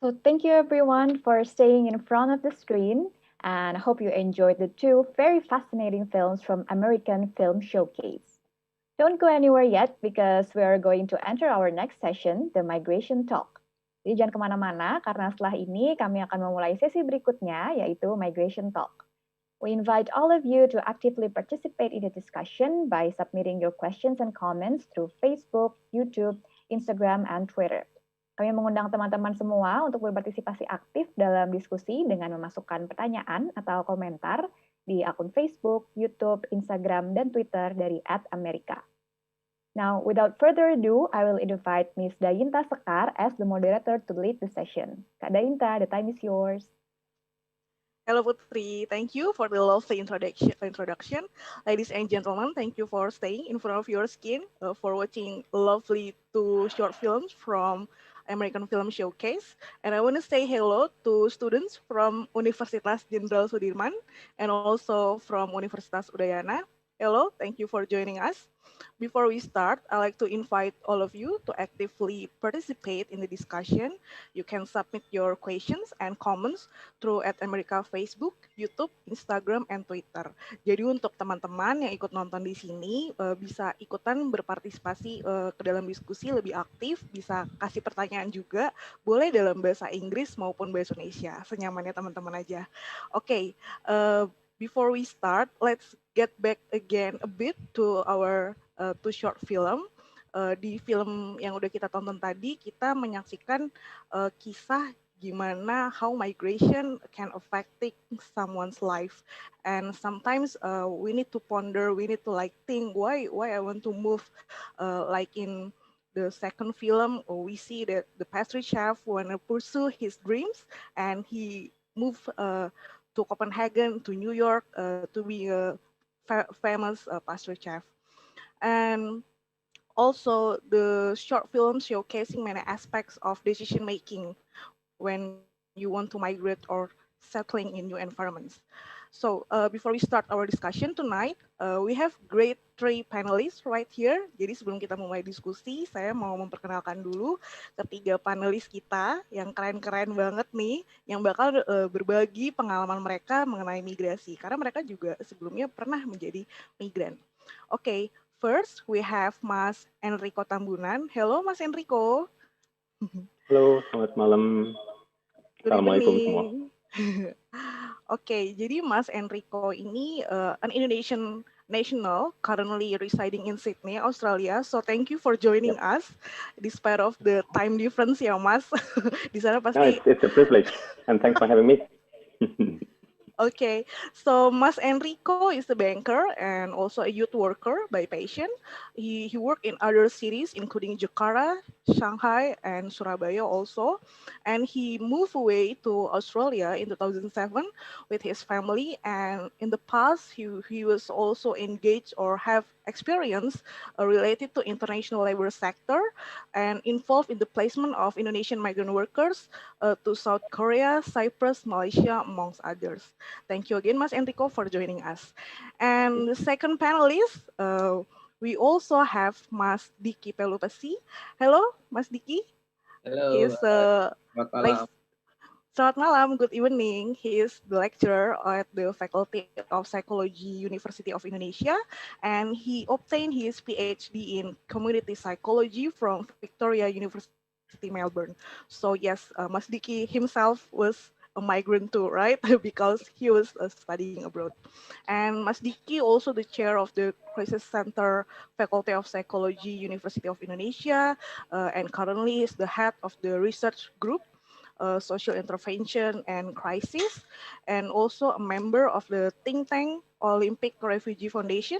So thank you everyone for staying in front of the screen, and I hope you enjoyed the two very fascinating films from American Film Showcase. Don't go anywhere yet because we are going to enter our next session, the Migration Talk. Jadi jangan kemana-mana karena setelah ini kami akan memulai sesi berikutnya yaitu Migration Talk. We invite all of you to actively participate in the discussion by submitting your questions and comments through Facebook, YouTube, Instagram, and Twitter. Kami mengundang teman-teman semua untuk berpartisipasi aktif dalam diskusi dengan memasukkan pertanyaan atau komentar di akun Facebook, YouTube, Instagram, dan Twitter dari @Amerika. Now, without further ado, I will invite Ms. Dayinta Sekar as the moderator to lead the session. Kak Dayinta, the time is yours. Hello Putri, thank you for the lovely introduction. Ladies and gentlemen, thank you for staying in front of your screen, for watching lovely two short films from American Film Showcase. And I want to say hello to students from Universitas Jenderal Sudirman and also from Universitas Udayana. Hello, thank you for joining us. Before we start, I'd like to invite all of you to actively participate in the discussion. You can submit your questions and comments through @America Facebook, YouTube, Instagram, and Twitter. Jadi untuk teman-teman yang ikut nonton di sini bisa ikutan berpartisipasi ke dalam diskusi lebih aktif, bisa kasih pertanyaan juga, boleh dalam bahasa Inggris maupun bahasa Indonesia, senyamannya teman-teman aja. Oke, before we start, let's get back again a bit to our two short film. Di film yang udah kita tonton tadi, kita menyaksikan kisah gimana how migration can affecting someone's life, and sometimes we need to ponder, we need to like think why I want to move. Like in the second film, we see that the pastry chef want to pursue his dreams, and he moved to Copenhagen, to New York, to be a famous pastry chef. And also the short film showcasing many aspects of decision making when you want to migrate or settling in new environments. So before we start our discussion tonight, we have great three panelists right here. Jadi sebelum kita mulai diskusi, saya mau memperkenalkan dulu ketiga panelis kita yang keren-keren banget nih, yang bakal berbagi pengalaman mereka mengenai migrasi. Karena mereka juga sebelumnya pernah menjadi migran. Oke, first we have Mas Enrico Tambunan. Hello Mas Enrico. Halo, selamat malam. Assalamualaikum semua. Oke, jadi Mas Enrico ini an Indonesian national currently residing in Sydney, Australia. So thank you for joining us despite of the time difference ya Mas. Di sana pasti. No, it's a privilege and thanks for having me. Okay, so Mas Enrico is a banker and also a youth worker by passion. He worked in other cities including Jakarta, Shanghai, and Surabaya also. And he moved away to Australia in 2007 with his family. And in the past, he was also engaged or have experience related to international labor sector and involved in the placement of Indonesian migrant workers to South Korea, Cyprus, Malaysia, amongst others. Thank you again, Mas Enrico, for joining us. And the second panelist, we also have Mas Dicky Pelupessy. Hello, Mas Dicky. Hello. He's Selamat malam. Selamat malam, good evening. He is the lecturer at the Faculty of Psychology, University of Indonesia, and he obtained his PhD in Community Psychology from Victoria University, Melbourne. So yes, Mas Dicky himself was a migrant too, right? Because he was studying abroad. And Mas Dicky also the chair of the Crisis Center, Faculty of Psychology, University of Indonesia, and currently is the head of the research group, Social Intervention and Crisis, and also a member of the think tank Olympic Refugee Foundation,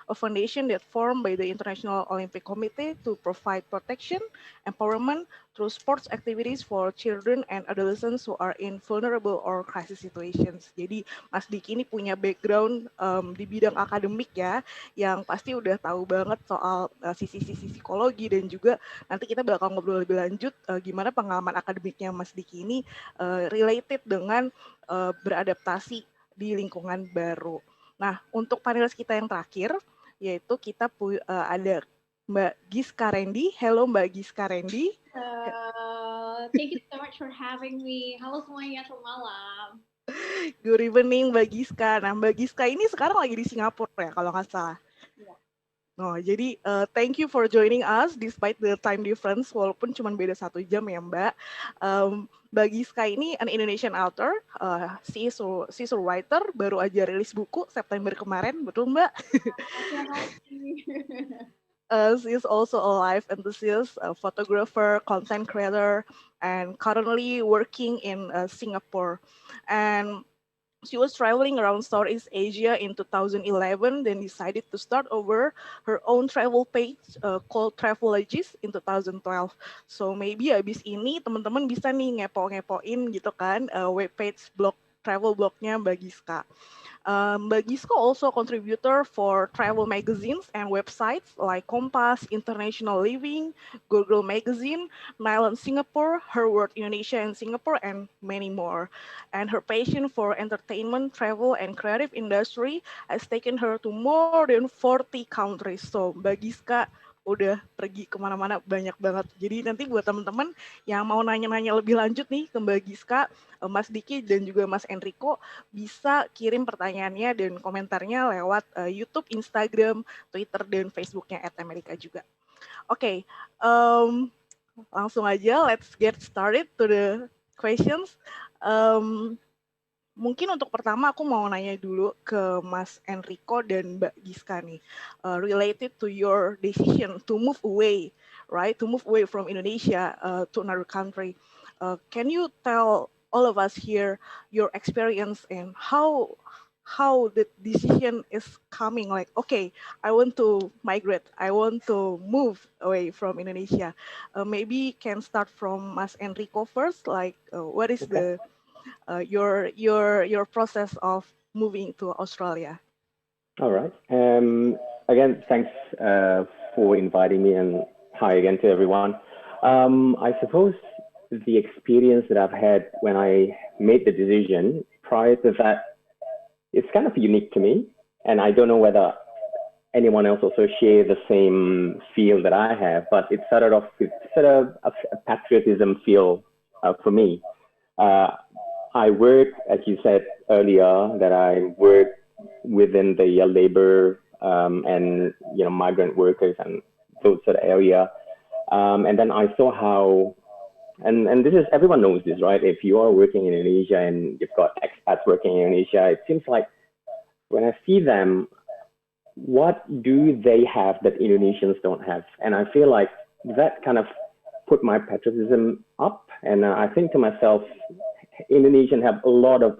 a foundation that formed by the International Olympic Committee to provide protection, empowerment through sports activities for children and adolescents who are in vulnerable or crisis situations. Jadi Mas Diki ini punya background di bidang akademik ya, yang pasti udah tahu banget soal sisi-sisi psikologi, dan juga nanti kita bakal ngobrol lebih lanjut gimana pengalaman akademiknya Mas Diki ini related dengan beradaptasi di lingkungan baru. Nah, untuk panelis kita yang terakhir, yaitu kita ada Mbak Gyscha Rendy. Hello Mbak Gyscha Rendy. Thank you so much for having me. Halo semuanya, selamat malam. Good evening Mbak Gyscha. Nah, Mbak Gyscha ini sekarang lagi di Singapura ya kalau nggak salah. Iya. Oh, jadi thank you for joining us despite the time difference, walaupun cuma beda 1 jam ya Mbak. Mbak Gyscha ini an Indonesian author, she's a writer, baru aja rilis buku September kemarin, betul Mbak? Terima kasih. She is also a life enthusiast, a photographer, content creator, and currently working in Singapore. And she was traveling around Southeast Asia in 2011, then decided to start over her own travel page called Travelogist in 2012. So maybe abis ini teman-teman bisa nih ngepo-ngepoin gitu kan web page blog travel blognya Mbak Gyscha. Mbak Gyscha also a contributor for travel magazines and websites like Kompas, International Living, Google Magazine, Nylon Singapore, Her World Indonesia and Singapore, and many more. And her passion for entertainment, travel, and creative industry has taken her to more than 40 countries. So Mbak Gyscha udah pergi kemana-mana banyak banget. Jadi nanti buat teman-teman yang mau nanya-nanya lebih lanjut nih ke Mbak Gyscha, Mas Dicky dan juga Mas Enrico bisa kirim pertanyaannya dan komentarnya lewat YouTube, Instagram, Twitter, dan Facebooknya @America juga. Oke, langsung aja let's get started to the questions. Mungkin untuk pertama aku mau nanya dulu ke Mas Enrico dan Mbak Gyscha nih, related to your decision to move away, right? To move away from Indonesia to another country. Can you tell all of us here your experience and how the decision is coming? Like, okay, I want to migrate, I want to move away from Indonesia. Maybe can start from Mas Enrico first. Like, what is the your process of moving to Australia? All right. Again, thanks for inviting me, and hi again to everyone. I suppose the experience that I've had when I made the decision prior to that, it's kind of unique to me, and I don't know whether anyone else also share the same feel that I have, but it started off with sort of a patriotism feel for me. I work, as you said earlier, that I work within the labor and migrant workers and those sort of area, and then I saw how, and this is, everyone knows this, right? If you are working in Indonesia and you've got expats working in Indonesia, it seems like when I see them, what do they have that Indonesians don't have? And I feel like that kind of put my patriotism up, and I think to myself, Indonesians have a lot of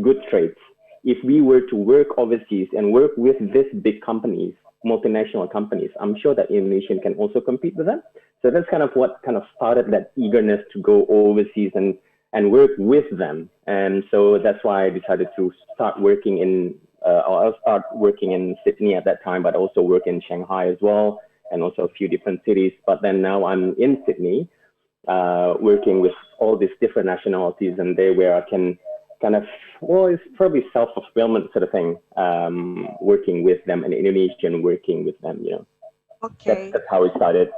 good traits. If we were to work overseas and work with these big companies, multinational companies, I'm sure that Indonesian can also compete with them. So that's kind of what kind of started that eagerness to go overseas and work with them. And so that's why I decided to start working in, I'll start working in Sydney at that time, but also work in Shanghai as well, and also a few different cities. But then now I'm in Sydney, working with all these different nationalities, and there where I can kind of, well, it's probably self-fulfillment sort of thing, working with them, and Indonesian working with them, Okay. That's how it started.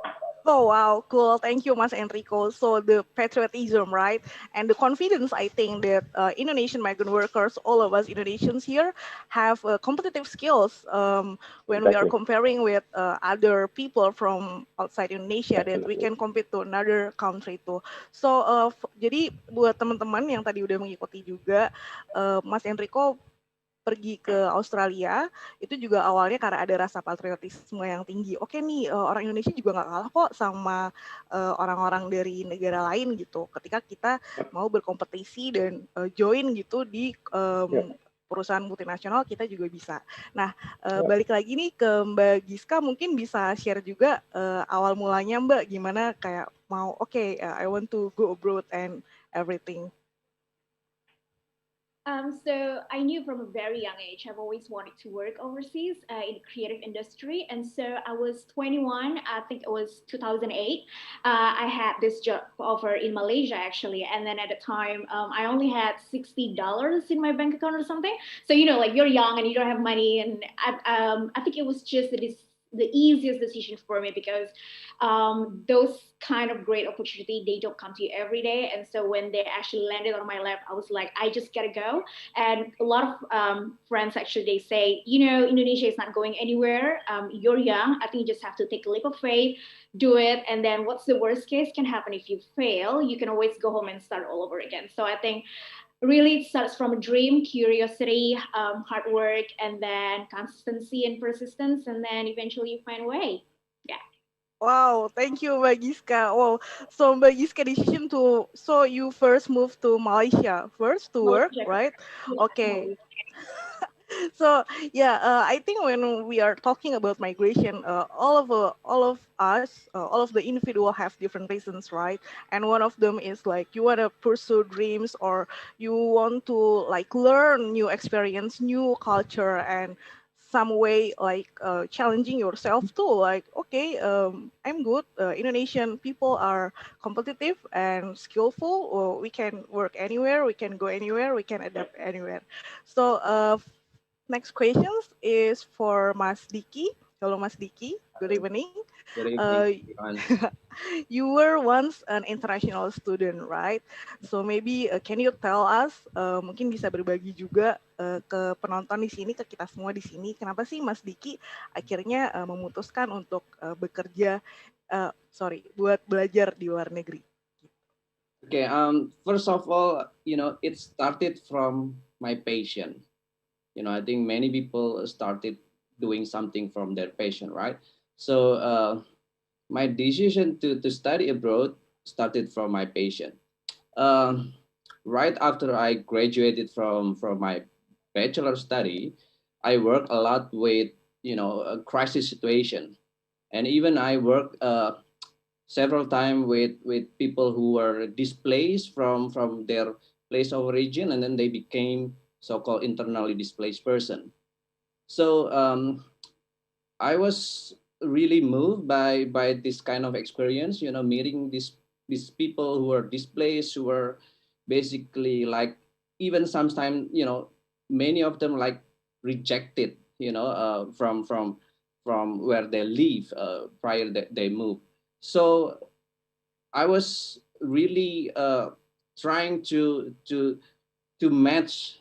Oh, wow, cool. Thank you, Mas Enrico. So the patriotism, right? And the confidence, I think that Indonesian migrant workers, all of us Indonesians here, have competitive skills when we are comparing with other people from outside Indonesia, that we can compete to another country too. So, jadi buat teman-teman yang tadi udah mengikuti juga, Mas Enrico pergi ke Australia itu juga awalnya karena ada rasa patriotisme yang tinggi. Oke nih, orang Indonesia juga nggak kalah kok sama orang-orang dari negara lain gitu. Ketika kita mau berkompetisi dan join gitu di perusahaan multinasional, kita juga bisa. Nah, balik lagi nih ke Mbak Gyscha, mungkin bisa share juga awal mulanya Mbak, gimana kayak mau, I want to go abroad and everything. So I knew from a very young age, I've always wanted to work overseas in the creative industry. And so I was 21, I think it was 2008. I had this job offer in Malaysia, actually. And then at the time, I only had $60 in my bank account or something. So, like you're young and you don't have money. And I think it was just this the easiest decision for me, because those kind of great opportunity, they don't come to you every day. And so when they actually landed on my lap, I was like, I just gotta go. And a lot of friends actually, they say, Indonesia is not going anywhere. You're young. I think you just have to take a leap of faith, do it. And then what's the worst case can happen? If you fail, you can always go home and start all over again. So I think really it starts from a dream, curiosity, hard work, and then consistency and persistence, and then eventually you find a way. Yeah. Wow, thank you, Mbak Gyscha. Wow, so Mbak Gyscha decision to, so you first moved to Malaysia first to work, Malaysia. right? Yeah, Okay. Malaysia. So yeah, I think when we are talking about migration, all of us, all of the individual have different reasons, right? And one of them is like you want to pursue dreams, or you want to like learn new experience, new culture, and some way like challenging yourself too. Like, okay, I'm good. Indonesian people are competitive and skillful. Or we can work anywhere, we can go anywhere, we can adapt anywhere. So next questions is for Mas Dicky. Hello, Mas Dicky. Good evening. Good Uh, evening, everyone. you were once an international student, right? So maybe can you tell us, mungkin bisa berbagi juga ke penonton di sini, ke kita semua di sini, kenapa sih Mas Dicky akhirnya memutuskan untuk bekerja, buat belajar di luar negeri? Okay, first of all, it started from my passion. I think many people started doing something from their passion, right? So my decision to study abroad started from my passion. Um, right after I graduated from my bachelor study, I worked a lot with a crisis situation, and even I worked several times with people who were displaced from their place of origin, and then they became so-called internally displaced person. So I was really moved by this kind of experience, meeting these people who are displaced, who are basically like, even sometimes, many of them like rejected, from where they live prior that they move. So I was really trying to match,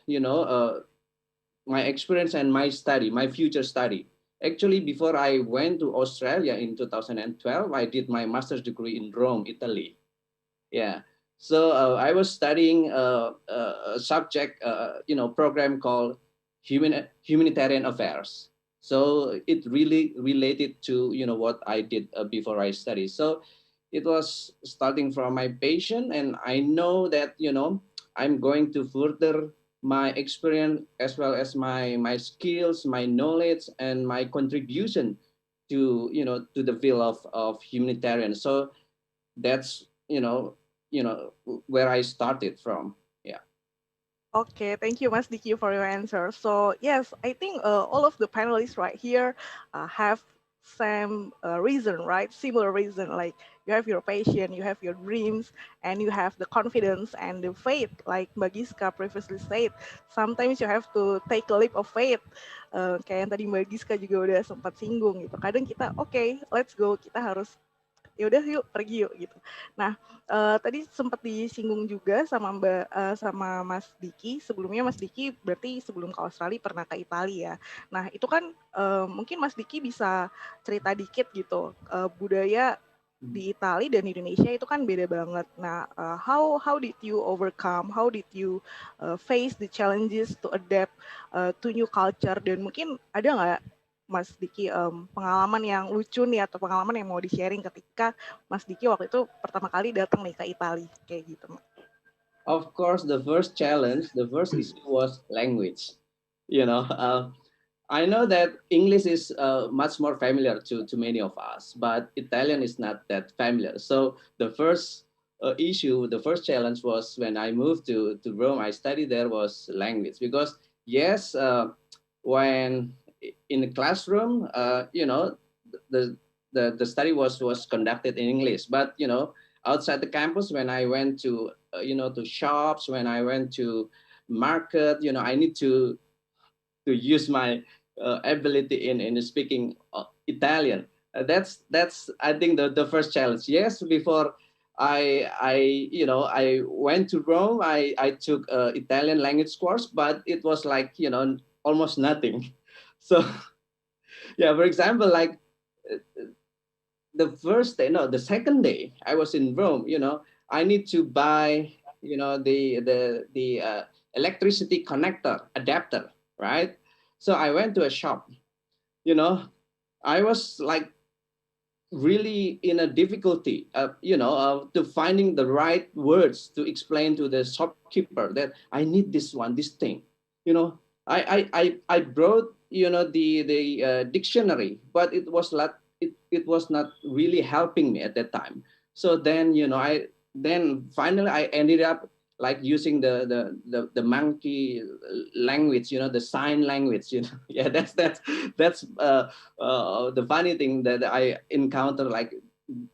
my experience and my study, my future study. Actually, before I went to Australia in 2012, I did my master's degree in Rome, Italy. Yeah. So I was studying a subject, program called humanitarian affairs. So it really related to what I did before I studied. So it was starting from my passion, and I know that I'm going to further my experience as well as my skills, my knowledge, and my contribution to the field of humanitarian. So that's where I started from. Yeah. Okay, thank you, Mas Dicky, for your answer. So yes, I think all of the panelists right here have same reason, right? Similar reason. Like you have your passion, you have your dreams, and you have the confidence and the faith. Like Mbak Gyscha previously said, sometimes you have to take a leap of faith. Kayak yang tadi Mbak Gyscha juga udah sempat singgung gitu. Kadang kita, okay, let's go. Kita harus ya udah yuk pergi yuk gitu. Nah tadi sempat disinggung juga sama sama Mas Dicky. Sebelumnya Mas Dicky berarti sebelum ke Australia pernah ke Italia ya. Nah itu kan mungkin Mas Dicky bisa cerita dikit gitu budaya di Italia dan Indonesia itu kan beda banget. Nah how did you overcome? How did you face the challenges to adapt to new culture? Dan mungkin ada nggak Mas Dicky pengalaman yang lucu nih atau pengalaman yang mau di-sharing ketika Mas Dicky waktu itu pertama kali datang nih ke Italia kayak gitu. Of course, the first issue was language. I know that English is much more familiar to many of us, but Italian is not that familiar. So the first issue, the first challenge was when I moved to Rome. I studied there was language, because yes, when in the classroom, the, the study was conducted in English, but outside the campus, when I went to to shops, when I went to market, I need to use my ability in speaking Italian. That's I think the first challenge. Yes, before I went to Rome. I took Italian language course, but it was like almost nothing. So yeah, for example, like uh, the first day, no, the second day I was in Rome. I need to buy the electricity connector adapter, right? So I went to a shop. You know, I was like really in a difficulty to finding the right words to explain to the shopkeeper that I need this thing. you know I brought the dictionary, but it was not really helping me at that time. So then finally I ended up like using the monkey language, the sign language. Yeah, that's the funny thing that I encountered, like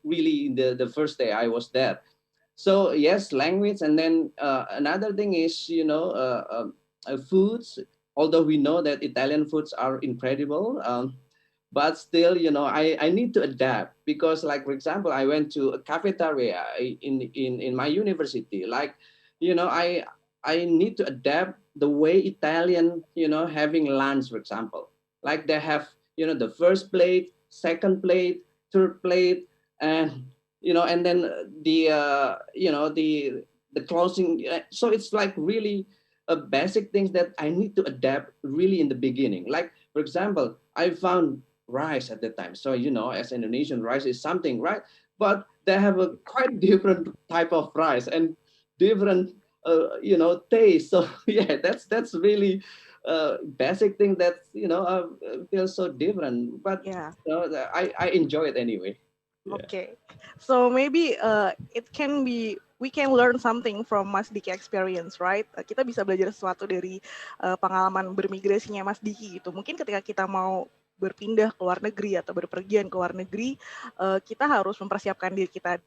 really the first day I was there. So yes, language, and then another thing is foods. Although we know that Italian foods are incredible, but still, I need to adapt, because, like, for example, I went to a cafeteria in my university. Like, I need to adapt the way Italian, having lunch, for example. Like they have, the first plate, second plate, third plate, and then the closing. So it's like really a basic things that I need to adapt really in the beginning. Like, for example, I found rice at that time. So, as Indonesian, rice is something, right? But they have a quite different type of rice and different, taste. So yeah, that's really basic thing that feels so different. But Yeah. I enjoy it anyway. Yeah. Okay, so maybe we can learn something from Mas Diki experience, right? Kita bisa belajar sesuatu dari pengalaman bermigrasinya Mas Diki gitu. Mungkin ketika kita mau berpindah ke luar negeri atau berpergian ke luar negeri, kita harus mempersiapkan diri kita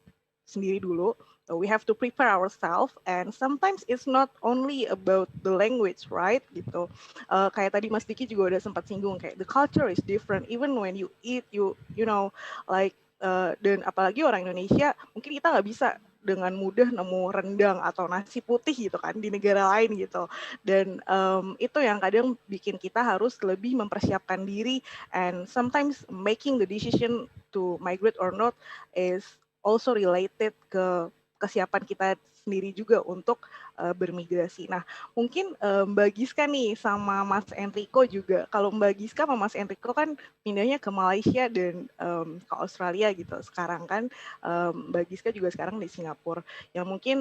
sendiri dulu. We have to prepare ourselves, and sometimes it's not only about the language, right? Gitu. Kayak tadi Mas Diki juga udah sempat singgung, kayak the culture is different. Even when you eat, you know, like dan apalagi orang Indonesia, mungkin kita nggak bisa dengan mudah nemu rendang atau nasi putih gitu kan di negara lain gitu. Dan itu yang kadang bikin kita harus lebih mempersiapkan diri, and sometimes making the decision to migrate or not is also related ke kesiapan kita sendiri juga untuk bermigrasi. Nah, mungkin Mbak Gyscha nih sama Mas Enrico juga. Kalau Mbak Gyscha sama Mas Enrico kan pindahnya ke Malaysia dan ke Australia gitu. Sekarang kan Mbak Gyscha juga sekarang di Singapura. Yang mungkin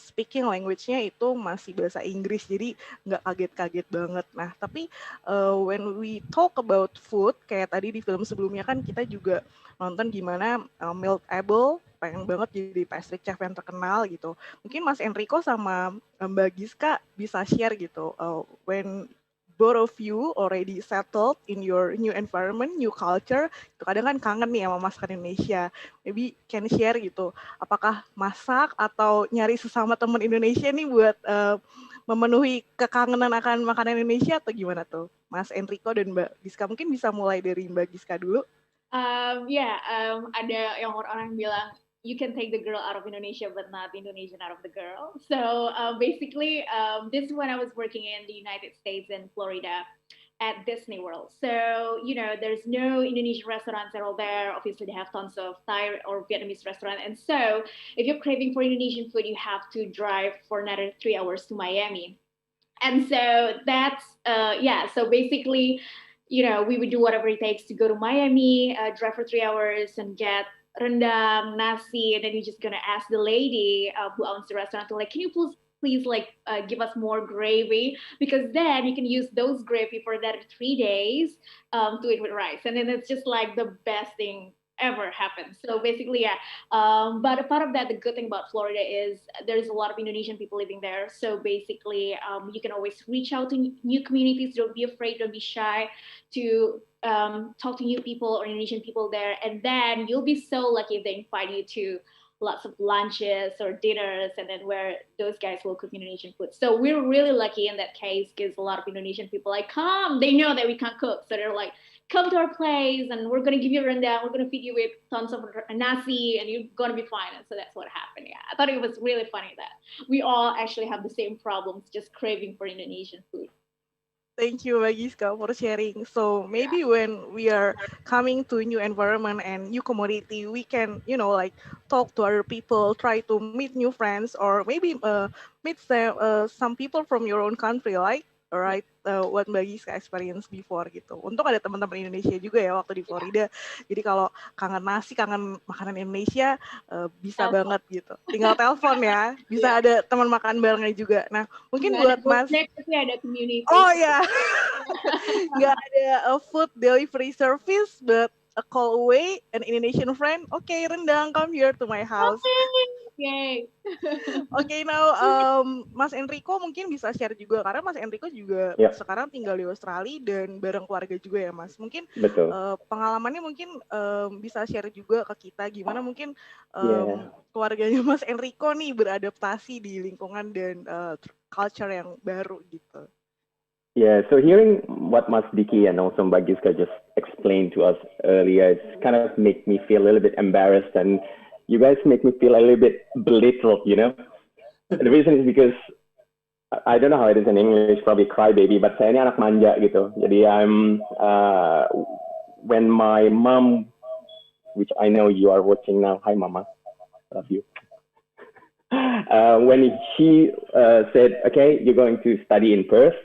speaking language-nya itu masih bahasa Inggris, jadi nggak kaget-kaget banget. Nah, tapi when we talk about food, kayak tadi di film sebelumnya kan kita juga nonton gimana Milt Abel pengen banget jadi pastry chef yang terkenal gitu. Mungkin Mas Enrico sama Mbak Gyscha bisa share gitu, when both of you already settled in your new environment, new culture, itu kadang kan kangen nih sama masakan Indonesia. Maybe can share gitu, apakah masak atau nyari sesama teman Indonesia nih buat memenuhi kekangenan akan makanan Indonesia, atau gimana tuh Mas Enrico dan Mbak Gyscha? Mungkin bisa mulai dari Mbak Gyscha dulu. Ada yang orang bilang you can take the girl out of Indonesia, but not the Indonesian out of the girl. So basically, this is when I was working in the United States in Florida at Disney World. So, there's no Indonesian restaurants at all there. Obviously, they have tons of Thai or Vietnamese restaurants. And so if you're craving for Indonesian food, you have to drive for another 3 hours to Miami. And so that's, so basically, we would do whatever it takes to go to Miami, drive for 3 hours and get rendang, nasi, and then you're just gonna ask the lady who owns the restaurant to like, can you please give us more gravy, because then you can use those gravy for that 3 days to eat with rice, and then it's just like the best thing ever happened. So basically, but a part of that, the good thing about Florida is there's a lot of Indonesian people living there. So basically, you can always reach out to new communities. Don't be afraid, don't be shy to talk to new people or Indonesian people there. And then you'll be so lucky if they invite you to lots of lunches or dinners, and then where those guys will cook Indonesian food. So we're really lucky in that case, because a lot of Indonesian people like, come, they know that we can't cook. So they're like, come to our place and we're gonna give you rendang, we're gonna feed you with tons of nasi, and you're gonna be fine. And so that's what happened. Yeah, I thought it was really funny that we all actually have the same problems, just craving for Indonesian food. Thank you, Gyscha, for sharing. So maybe when we are coming to a new environment and new community, we can, like talk to other people, try to meet new friends, or maybe meet some people from your own country, like, right? What Mbak Gyscha experience before gitu. Untuk ada teman-teman Indonesia juga ya waktu di Florida. Jadi kalau kangen nasi, kangen makanan Indonesia, bisa banget gitu. Tinggal telepon ya. Bisa ada teman makan barengnya juga. Nah, mungkin buat Mas. Tapi ada community. Oh ya, nggak ada food delivery service, but a call away, an Indonesian friend. Okay, rendang, come here to my house. Okay. Okay, now Mas Enrico mungkin bisa share juga karena Mas Enrico juga sekarang tinggal di Australia dan bareng keluarga juga ya Mas. Mungkin pengalamannya mungkin bisa share juga ke kita gimana mungkin keluarganya Mas Enrico nih beradaptasi di lingkungan dan culture yang baru gitu. Yeah, so hearing what Mas Dicky and also Mbak Gyscha just explained to us earlier, it's kind of make me feel a little bit embarrassed, and you guys make me feel a little bit belittled, The reason is because I don't know how it is in English, probably crybaby, but saya ini anak manja gitu. Jadi when my mom, which I know you are watching now, hi mama, love you. When she said, okay, you're going to study in Perth,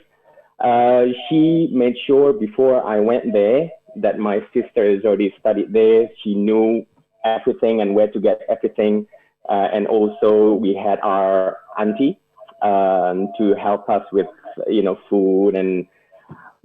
she made sure before I went there that my sister has already studied there. She knew everything and where to get everything. And also we had our auntie to help us with, food and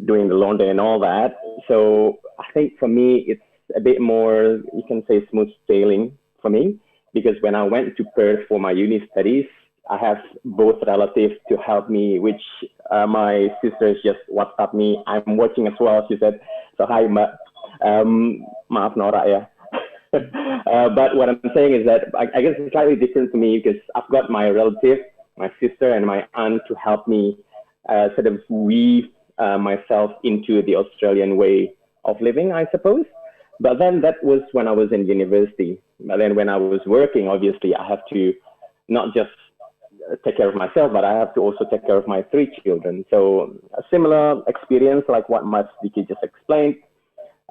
doing the laundry and all that. So I think for me, it's a bit more, you can say smooth sailing for me, because when I went to Perth for my uni studies, I have both relatives to help me, which my sisters just WhatsApp me. I'm watching as well, she said. So hi, maaf Nora ya. But what I'm saying is that I guess it's slightly different to me because I've got my relative, my sister and my aunt to help me sort of weave myself into the Australian way of living, I suppose. But then that was when I was in university. But then when I was working, obviously I have to not just take care of myself, but I have to also take care of my 3 children. So a similar experience like what Mas Dicky just explained.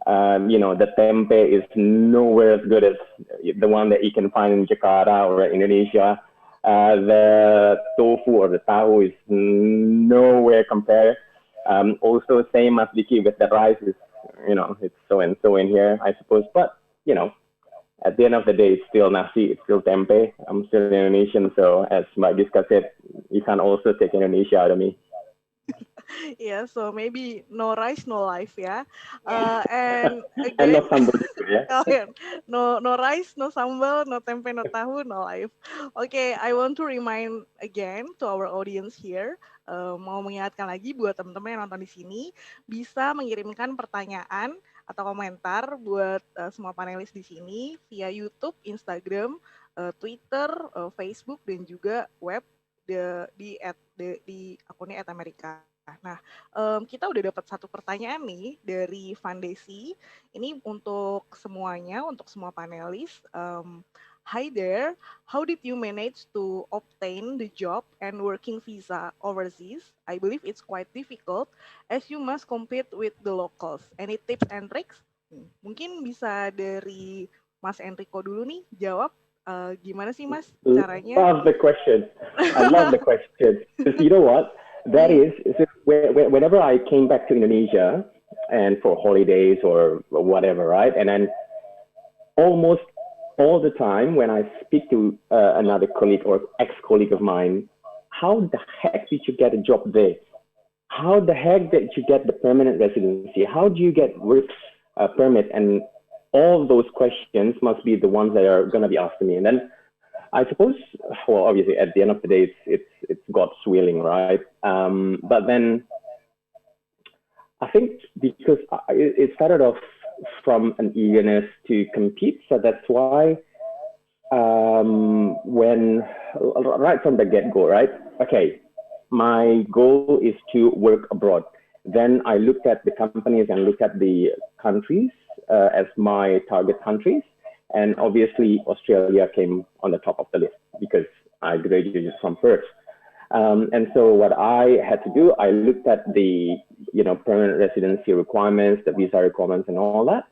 The tempe is nowhere as good as the one that you can find in Jakarta or Indonesia. The tofu or the tahu is nowhere compared. Also, same as Dicky with the rice is, it's so and so in here, I suppose. But, at the end of the day, it's still nasi, it's still tempe. I'm still Indonesian, so as Mbak Gyscha said, you can also take Indonesia out of me. Yeah, so maybe no rice, no life, yeah. And again, and no sambal juga, ya. Oh, yeah. No rice, no sambal, no tempe, no tahu, no life. Okay, I want to remind again to our audience here. Mau mengingatkan lagi buat teman-teman yang nonton di sini bisa mengirimkan pertanyaan atau komentar buat semua panelis di sini via YouTube, Instagram, Twitter, Facebook dan juga web di akunnya @amerika. Nah, kita udah dapat satu pertanyaan nih dari Vandesi. Ini untuk semuanya, untuk semua panelis. Hi there, how did you manage to obtain the job and working visa overseas? I believe it's quite difficult as you must compete with the locals. Any tips and tricks? Mungkin bisa dari Mas Enrico dulu nih jawab. Gimana sih Mas caranya? Love the question. I love the question. Because you know what? That is whenever I came back to Indonesia and for holidays or whatever, right? And then almost all the time when I speak to another colleague or ex-colleague of mine, how the heck did you get a job there? How the heck did you get the permanent residency? How do you get work permit? And all those questions must be the ones that are going to be asked to me. And then I suppose, well, obviously at the end of the day, it's God's willing, right? But then I think because it started off from an eagerness to compete, so that's why when right from the get-go, right? Okay, my goal is to work abroad, Then I looked at the companies and looked at the countries as my target countries. And obviously, Australia came on the top of the list because I graduated from Perth. And so what I had to do, I looked at the permanent residency requirements, the visa requirements, and all that.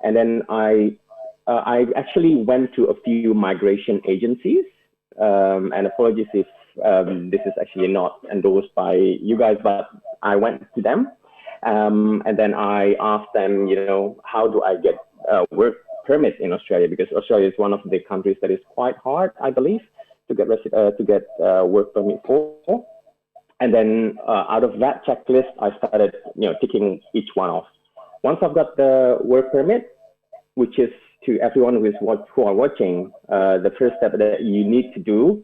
And then I actually went to a few migration agencies. And apologies if this is actually not endorsed by you guys, but I went to them. And then I asked them, how do I get work permit in Australia? Because Australia is one of the countries that is quite hard, I believe, to get work permit for. And then out of that checklist, I started, ticking each one off. Once I've got the work permit, which is to everyone who are watching, the first step that you need to do,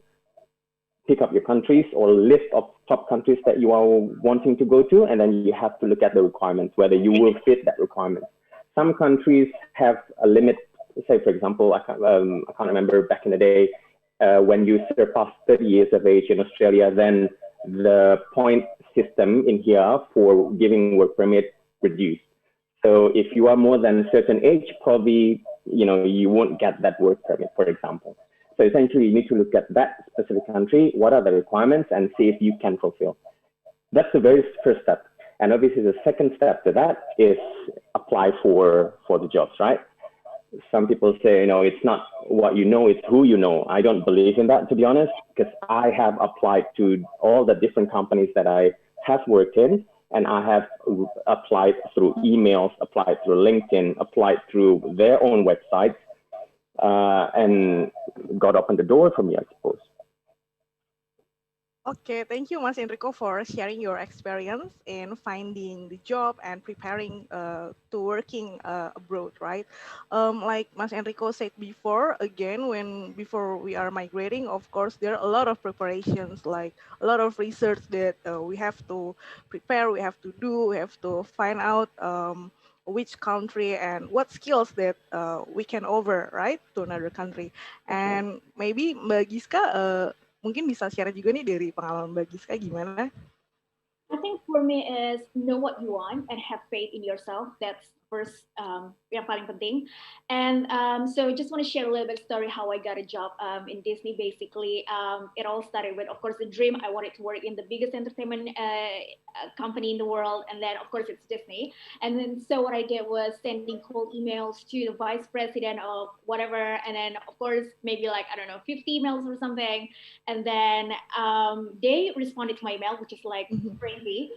pick up your countries or list of top countries that you are wanting to go to, and then you have to look at the requirements, whether you will fit that requirement. Some countries have a limit. Say, for example, I can't remember back in the day, when you surpass 30 years of age in Australia, then the point system in here for giving work permit reduced. So if you are more than a certain age, probably, you won't get that work permit, for example. So essentially, you need to look at that specific country, what are the requirements, and see if you can fulfill. That's the very first step. And obviously, the second step to that is apply for the jobs, right? Some people say, it's not what you know, it's who you know. I don't believe in that, to be honest, because I have applied to all the different companies that I have worked in, and I have applied through emails, applied through LinkedIn, applied through their own websites, and got open the door for me, I suppose. Okay, thank you, Mas Enrico, for sharing your experience in finding the job and preparing to working abroad, right? Like Mas Enrico said before, again, before we are migrating, of course, there are a lot of preparations, like a lot of research that we have to prepare, we have to do, we have to find out which country and what skills that we can offer, right, to another country. And maybe Mbak Gyscha, mungkin bisa share juga nih dari pengalaman Mbak Gyscha gimana? I think for me is know what you want and have faith in yourself. That's first yang paling penting. And so just want to share a little bit story how I got a job in Disney. Basically, it all started with, of course, the dream. I wanted to work in the biggest entertainment company in the world, and then of course it's Disney. And then so what I did was sending cold emails to the vice president of whatever, and then of course maybe like I don't know 50 emails or something, and then they responded to my email, which is like crazy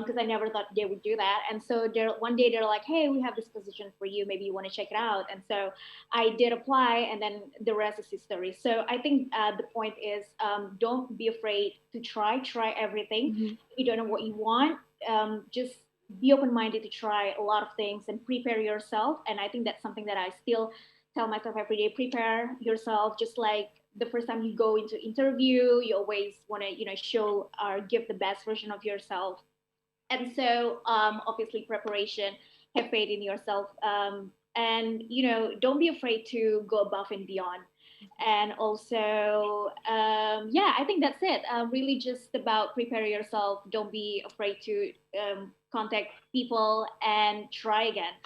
because I never thought they would do that. And so one day they're like, hey, we have this position for you, maybe you want to check it out. And so I did apply, and then the rest is history. So I think the point is don't be afraid to try everything. If you don't know what you want, just be open-minded to try a lot of things and prepare yourself. And I think that's something that I still tell myself every day: prepare yourself. Just like the first time you go into interview, you always want to show or give the best version of yourself. And so obviously preparation, have faith in yourself, and don't be afraid to go above and beyond. And also I think that's it. Really just about prepare yourself. Don't be afraid to contact people and try again.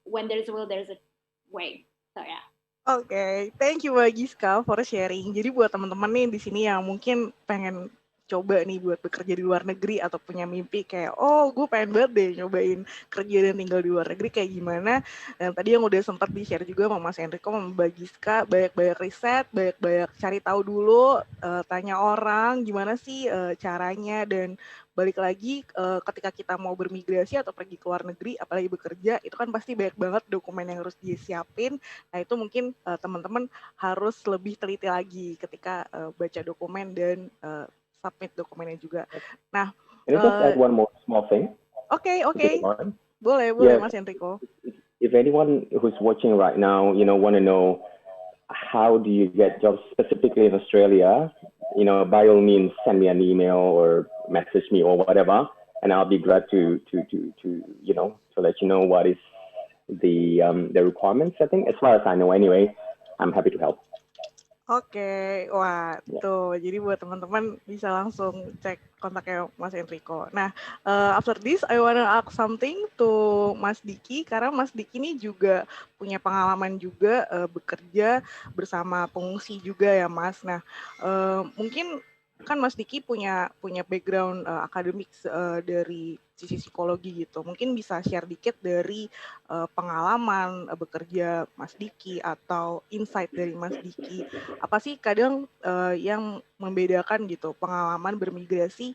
When there's a will, there's a way. So yeah. Oke, thank you Mbak Gyscha for sharing. Jadi buat teman-teman nih di sini yang mungkin pengen coba nih buat bekerja di luar negeri atau punya mimpi kayak, oh gue pengen banget deh nyobain kerja dan tinggal di luar negeri kayak gimana. Dan tadi yang udah sempat di-share juga sama Mas Enrico, sama Mbak Gyscha, banyak-banyak riset, banyak-banyak cari tahu dulu, tanya orang gimana sih caranya, dan balik lagi ketika kita mau bermigrasi atau pergi ke luar negeri, apalagi bekerja, itu kan pasti banyak banget dokumen yang harus disiapin. Nah itu mungkin teman-teman harus lebih teliti lagi ketika baca dokumen dan submit dokumennya juga. Nah, can I just add one more small thing? Okay. Boleh Mas Enrico. If anyone who's watching right now, want to know how do you get jobs specifically in Australia, by all means send me an email or message me or whatever, and I'll be glad to let you know what is the requirements. I think as far as I know anyway, I'm happy to help. Oke, wah Yeah. tuh. Jadi buat teman-teman bisa langsung cek kontaknya Mas Enrico. Nah, after this I wanna ask something to Mas Dicky karena Mas Dicky ini juga punya pengalaman juga bekerja bersama pengungsi juga ya Mas. Nah, mungkin kan Mas Dicky punya background akademik dari sisi psikologi gitu. Mungkin bisa share dikit dari pengalaman bekerja Mas Dicky atau insight dari Mas Dicky apa sih kadang yang membedakan gitu pengalaman bermigrasi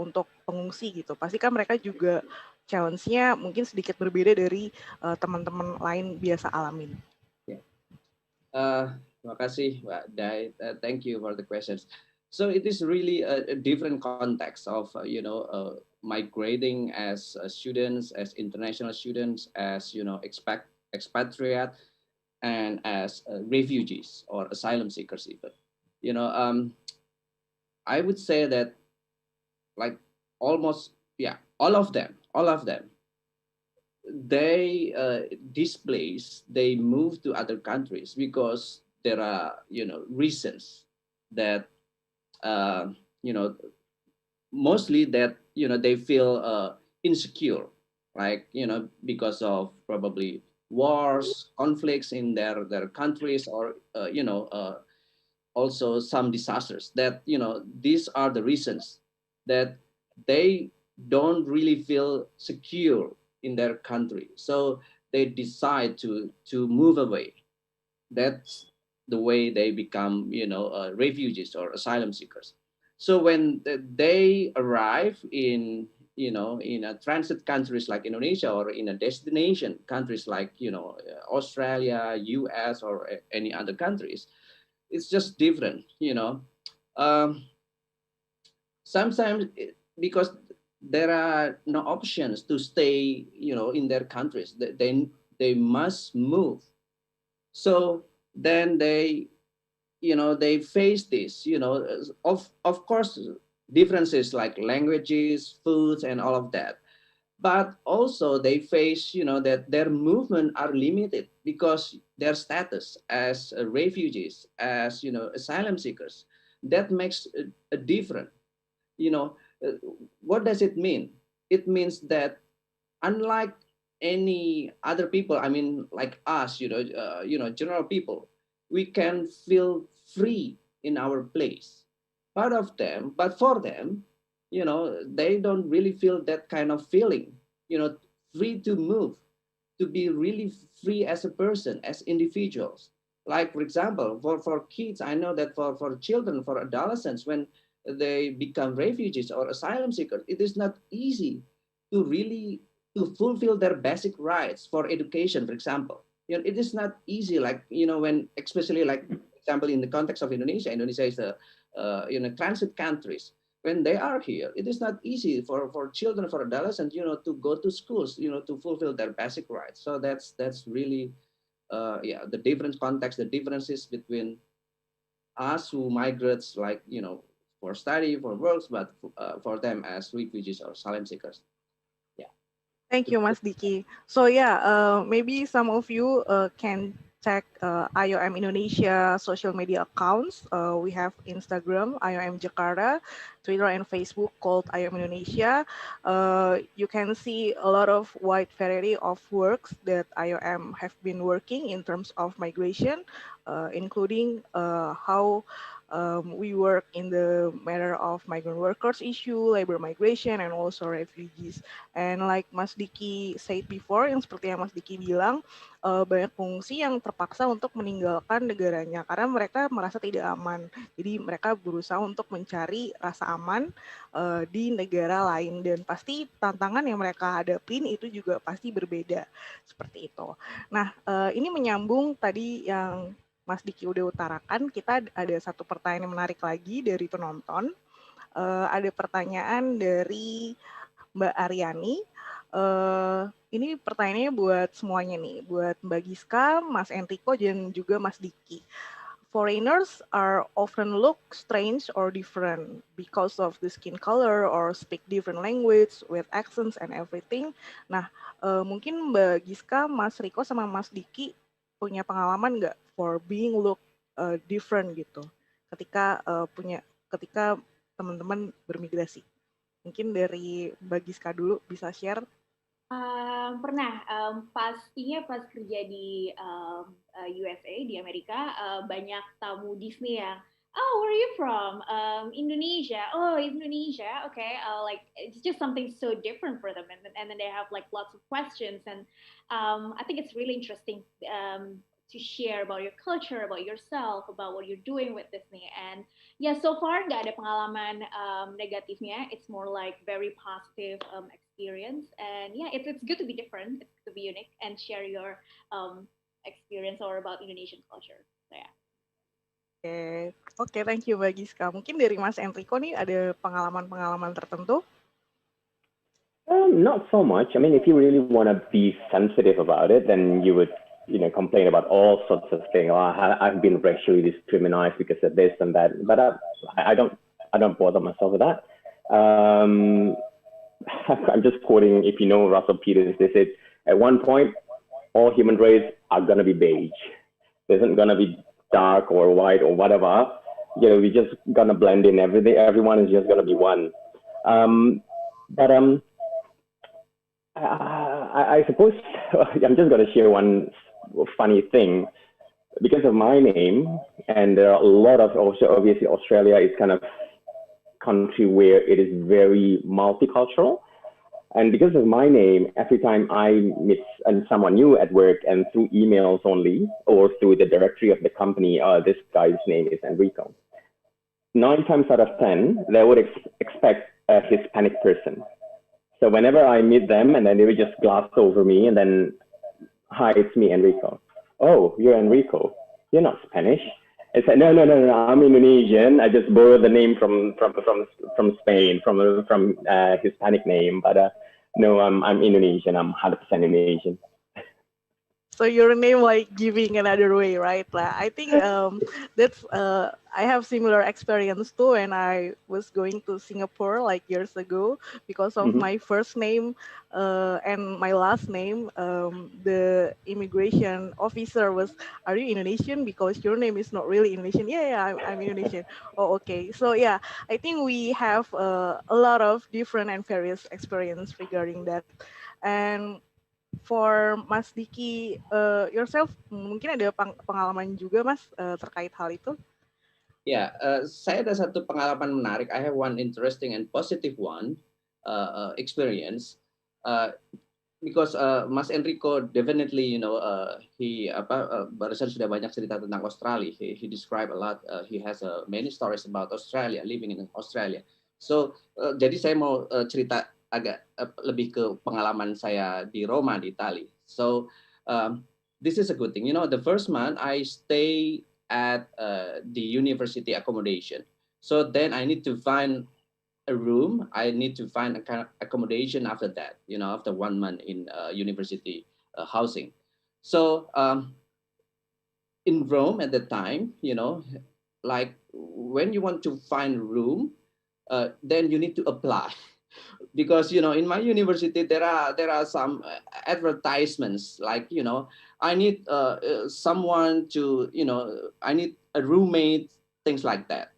untuk pengungsi gitu. Pasti kan mereka juga challenge-nya mungkin sedikit berbeda dari teman-teman lain biasa alamin. Terima kasih, Mbak Dai. Thank you for the questions. So it is really a different context of migrating as students, as international students, as expatriate, and as refugees or asylum seekers even. You know, I would say that like almost all of them, they displaced, they move to other countries because there are reasons that uh, you know mostly that they feel insecure, like because of probably wars, conflicts in their countries, or also some disasters. That these are the reasons that they don't really feel secure in their country, so they decide to move away. That's the way they become refugees or asylum seekers. So when they arrive in in a transit countries like Indonesia, or in a destination countries like Australia, US, or any other countries, it's just different. Um, Sometimes because there are no options to stay in their countries, they must move. So then they face this, of course, differences like languages, foods, and all of that. But also they face that their movement are limited because their status as refugees, as asylum seekers, that makes a difference. you know uh, what does it mean? It means that unlike any other people, I mean, like us, general people, we can feel free in our place. Part of them, but for them, they don't really feel that kind of feeling, free to move, to be really free as a person, as individuals. Like, for example, for kids, I know that for children, for adolescents, when they become refugees or asylum seekers, it is not easy to really to fulfill their basic rights for education, for example. It is not easy, like, when, especially like, for example, in the context of Indonesia is a, transit countries. When they are here, it is not easy for children, for adolescents, to go to schools, to fulfill their basic rights. So that's really, the different context, the differences between us who migrates, like, for study, for works, but for them as refugees or asylum seekers. Yeah. Thank you, Mas Diki. So yeah, maybe some of you can check IOM Indonesia social media accounts. We have Instagram, IOM Jakarta, Twitter and Facebook called IOM Indonesia. You can see a lot of wide variety of works that IOM have been working in terms of migration, including how we work in the matter of migrant workers issue, labor migration, and also refugees. And like Mas Diki said before, yang seperti yang Mas Diki bilang, banyak pengungsi yang terpaksa untuk meninggalkan negaranya karena mereka merasa tidak aman. Jadi mereka berusaha untuk mencari rasa aman di negara lain, dan pasti tantangan yang mereka hadapin itu juga pasti berbeda seperti itu. Nah, ini menyambung tadi yang Mas Diki udah utarakan, kita ada satu pertanyaan yang menarik lagi dari penonton. Ada pertanyaan dari Mbak Aryani. Ini pertanyaannya buat semuanya nih, buat Mbak Gyscha, Mas Enrico, dan juga Mas Dicky. Foreigners are often look strange or different because of the skin color or speak different language with accents and everything. Nah, mungkin Mbak Gyscha, Mas Riko, sama Mas Dicky punya pengalaman nggak for being look different gitu ketika teman-teman bermigrasi. Mungkin dari Mbak Gyscha dulu bisa share. Pernah pastinya pas kerja di USA di Amerika banyak tamu Disney yang where are you from? Indonesia. Oh, Indonesia. Okay. Like it's just something so different for them, and then they have like lots of questions, and I think it's really interesting to share about your culture, about yourself, about what you're doing with Disney. And yeah, so far nggak ada pengalaman negatifnya. It's more like very positive experience. And yeah, it's good to be different. It's good to be unique and share your experience or about Indonesian culture. So yeah. Oke, thank you Mbak Gyscha. Mungkin dari Mas Enrico nih ada pengalaman-pengalaman tertentu? Not so much. I mean, if you really want to be sensitive about it, then you would, complain about all sorts of things. Oh, I've been racially discriminated because of this and that. But I don't bother myself with that. I'm just quoting, if you know Russell Peters, they said, at one point, all human race are going to be beige. There isn't going to be dark or white or whatever. We're just going to blend in everything. Everyone is just going to be one. I suppose I'm just going to share one funny thing. Because of my name, and there are a lot of, also obviously Australia is kind of country where it is very multicultural. And because of my name, every time I meet someone new at work and through emails only, or through the directory of the company, this guy's name is Enrico. 9 times out of 10, they would expect a Hispanic person. So whenever I meet them, and then they would just gloss over me, and then, hi, it's me, Enrico. Oh, you're Enrico. You're not Spanish. I said, no, I'm Indonesian. I just borrowed the name from Spain, from Hispanic name, but no, I'm Indonesian. I'm 100% Indonesian. So your name like giving another way, right? I think that's I have similar experience too when I was going to Singapore like years ago because of my first name and my last name. The immigration officer was, "Are you Indonesian? Because your name is not really Indonesian." Yeah, I'm Indonesian. Oh, okay. So yeah, I think we have a lot of different and various experience regarding that, and for Mas Dicky yourself, mungkin ada pengalaman juga Mas terkait hal itu? Ya, saya ada satu pengalaman menarik. I have one interesting and positive one experience because Mas Enrico definitely, he barusan sudah banyak cerita tentang Australia. He described a lot. He has many stories about Australia, living in Australia. So jadi saya mau cerita agak lebih ke pengalaman saya di Roma di Itali. So this is a good thing. The first month I stay at the university accommodation. So then I need to find a room. I need to find a kind of accommodation after that. After 1 month in university housing. So in Rome at the time, like when you want to find a room, then you need to apply. Because in my university there are some advertisements like I need someone to I need a roommate, things like that.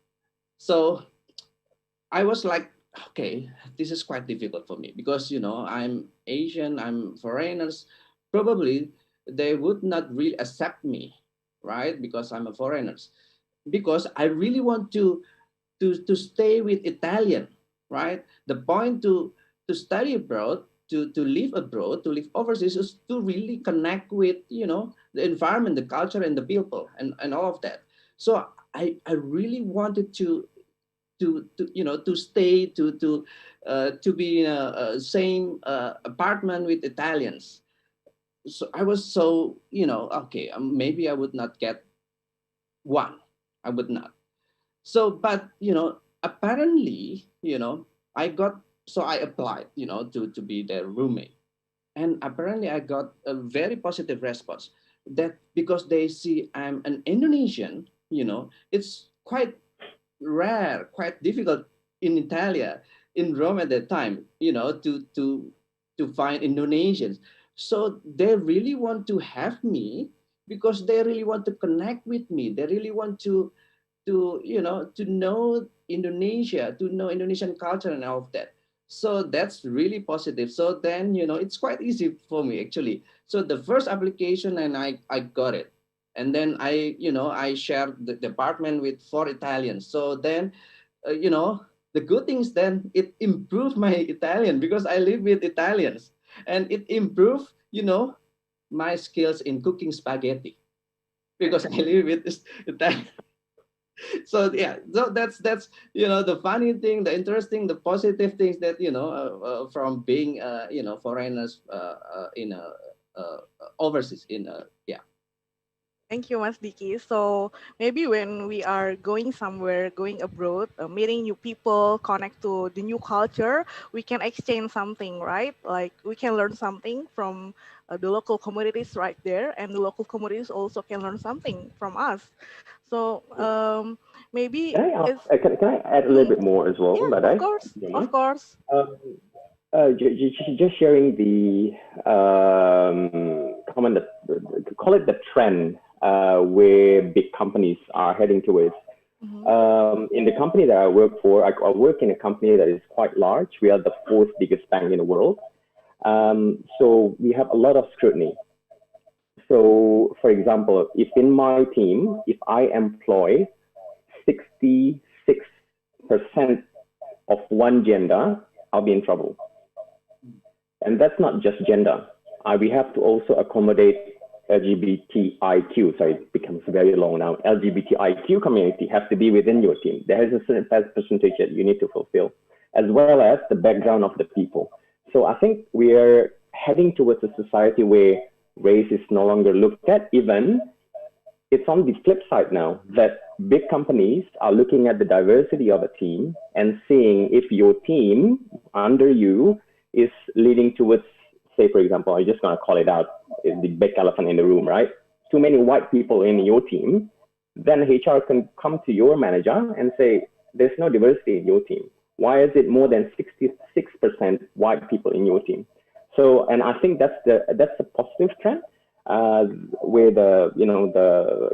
So I was like, okay, this is quite difficult for me because I'm Asian, I'm foreigners, probably they would not really accept me, right? Because I'm a foreigner, because I really want to stay with Italian, right? The point to study abroad, to live abroad, to live overseas is to really connect with the environment, the culture, and the people, and all of that. So I really wanted to stay to be in a same apartment with Italians. So I was so okay, maybe I would not get one. I would not. So, but apparently, I applied, to be their roommate. And apparently I got a very positive response that because they see I'm an Indonesian, it's quite rare, quite difficult in Italia, in Rome at that time, to find Indonesians. So they really want to have me, because they really want to connect with me. They really want to to know Indonesia, to know Indonesian culture and all of that. So that's really positive. So then it's quite easy for me actually. So the first application, and I got it, and then I shared the department with 4 Italians. So then the good things, then it improved my Italian because I live with Italians, and it improved my skills in cooking spaghetti because I live with Italian. So yeah, so that's the funny thing, the interesting, the positive things that from being foreigners in overseas in yeah. Thank you, Mas Dicky. So maybe when we are going somewhere, going abroad, meeting new people, connect to the new culture, we can exchange something, right? Like we can learn something from the local communities right there, and the local communities also can learn something from us. So maybe Can I ask? it's Can I add a little bit more as well, yeah, of Badai? course, You of know, course. um, just sharing the common, call it the trend where big companies are heading towards. Mhm. In the company that I work for, I work in a company that is quite large. We are the fourth biggest bank in the world. So we have a lot of scrutiny. So, for example, if in my team, if I employ 66% of one gender, I'll be in trouble. And that's not just gender. We have to also accommodate LGBTIQ. Sorry, it becomes very long now. LGBTIQ community has to be within your team. There is a certain percentage that you need to fulfill, as well as the background of the people. So I think we are heading towards a society where race is no longer looked at. Even it's on the flip side now that big companies are looking at the diversity of a team and seeing if your team under you is leading towards, say, for example, I'm just going to call it out, is the big elephant in the room, right? Too many white people in your team, then HR can come to your manager and say, there's no diversity in your team. Why is it more than 66% white people in your team? So, and I think that's a positive trend. Where